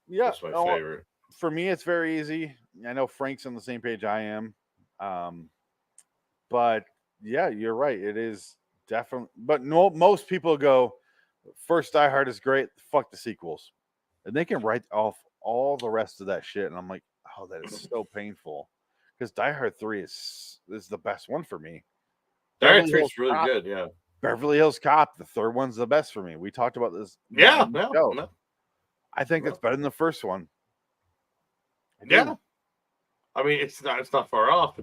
Yeah, that's my favorite. For me, it's very easy. I know Frank's on the same page I am, but yeah, you're right. It is definitely. But no, most people go first Die Hard is great. Fuck the sequels, and they can write off all the rest of that shit. And I'm like, oh, that is so painful because Die Hard 3 is the best one for me. Die Hard Beverly 3 Hills is really Cop- good. Yeah. Beverly Hills Cop, the third one's the best for me. We talked about this. Yeah. on the No, show. no. I think it's better than the first one. I do. Yeah. I mean, it's not far off.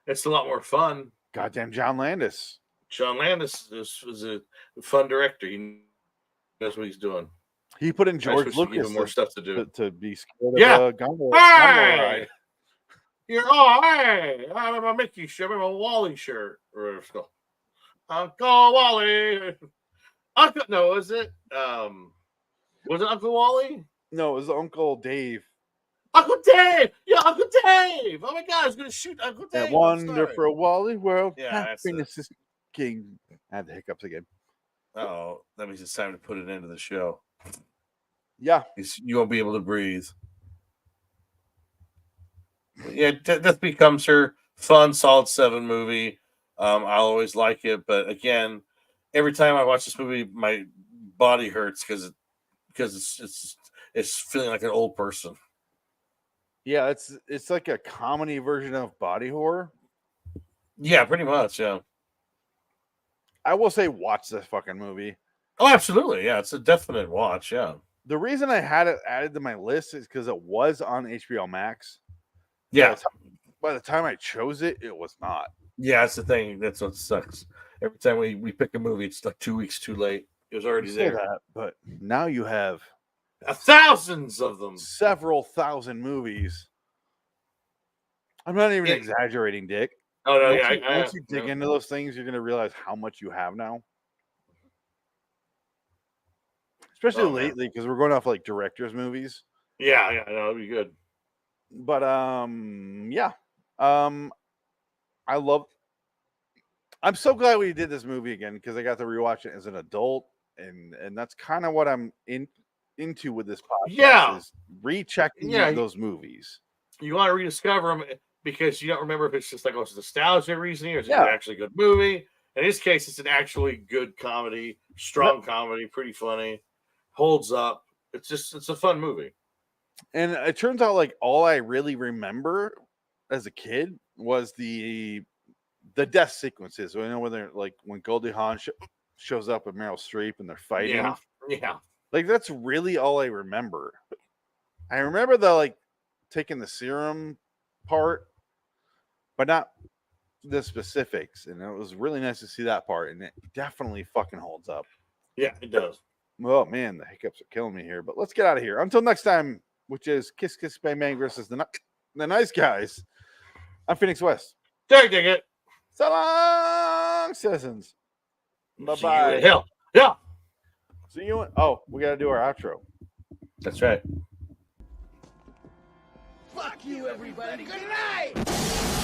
It's a lot more fun. Goddamn John Landis. John Landis is a fun director. He knows what he's doing. He put in I George just wish he'd give Lucas him more stuff to do. to be scared Yeah. of a gunboat Hey! ride. Hey! I have a Mickey shirt. I have a Wally shirt. Or whatever it's called. Uncle Wally. No, was it? Was it Uncle Wally? No, it was Uncle Dave. Uncle Dave! Yeah, Uncle Dave! Oh my God, I was gonna shoot Uncle Dave. That I'm wonderful sorry. Wally world. Yeah, that's Happiness is king. I had the hiccups again. Oh, that means it's time to put an end to the show. Yeah. You won't be able to breathe. Yeah, Death Becomes Her. Fun, solid 7 movie. I'll always like it, but again, every time I watch this movie, my body hurts because it's feeling like an old person. Yeah, it's like a comedy version of body horror. Yeah, pretty much. Yeah. I will say, watch this fucking movie. Oh, absolutely. Yeah, it's a definite watch. Yeah. The reason I had it added to my list is because it was on HBO Max. Yeah. By the time I chose it, it was not. Yeah, that's the thing. That's what sucks. Every time we pick a movie, it's like 2 weeks too late. It was already Say there. that, but now you have Thousands of them. several thousand movies. I'm not even Yeah. exaggerating, Dick. Oh no, Once yeah. you, once you dig into those things, you're gonna realize how much you have now. Especially Oh, man. lately, because we're going off like directors' movies. Yeah, no, it'll be good. But yeah. I'm so glad we did this movie again because I got to rewatch it as an adult, and that's kind of what I'm into with this podcast. Yeah. Is rechecking Yeah. those movies. You want to rediscover them because you don't remember if it's just like it's nostalgia reasoning or is it Yeah. actually a good movie. In this case, it's an actually good comedy, strong comedy, pretty funny, holds up. It's a fun movie. And it turns out like all I really remember as a kid was the death sequences. You know, when they're like when Goldie Hawn shows up with Meryl Streep and they're fighting. Yeah. Like that's really all I remember. I remember the like taking the serum part, but not the specifics. And it was really nice to see that part, and it definitely fucking holds up. Yeah, it does. Oh man, the hiccups are killing me here. But let's get out of here. Until next time, which is Kiss Kiss Bang Bang versus the Nice Guys. I'm Phoenix West. Dig it. So long, citizens. Bye See you bye. in hell. Yeah. See you. Oh, we got to do our outro. That's right. Fuck you, everybody. Good night.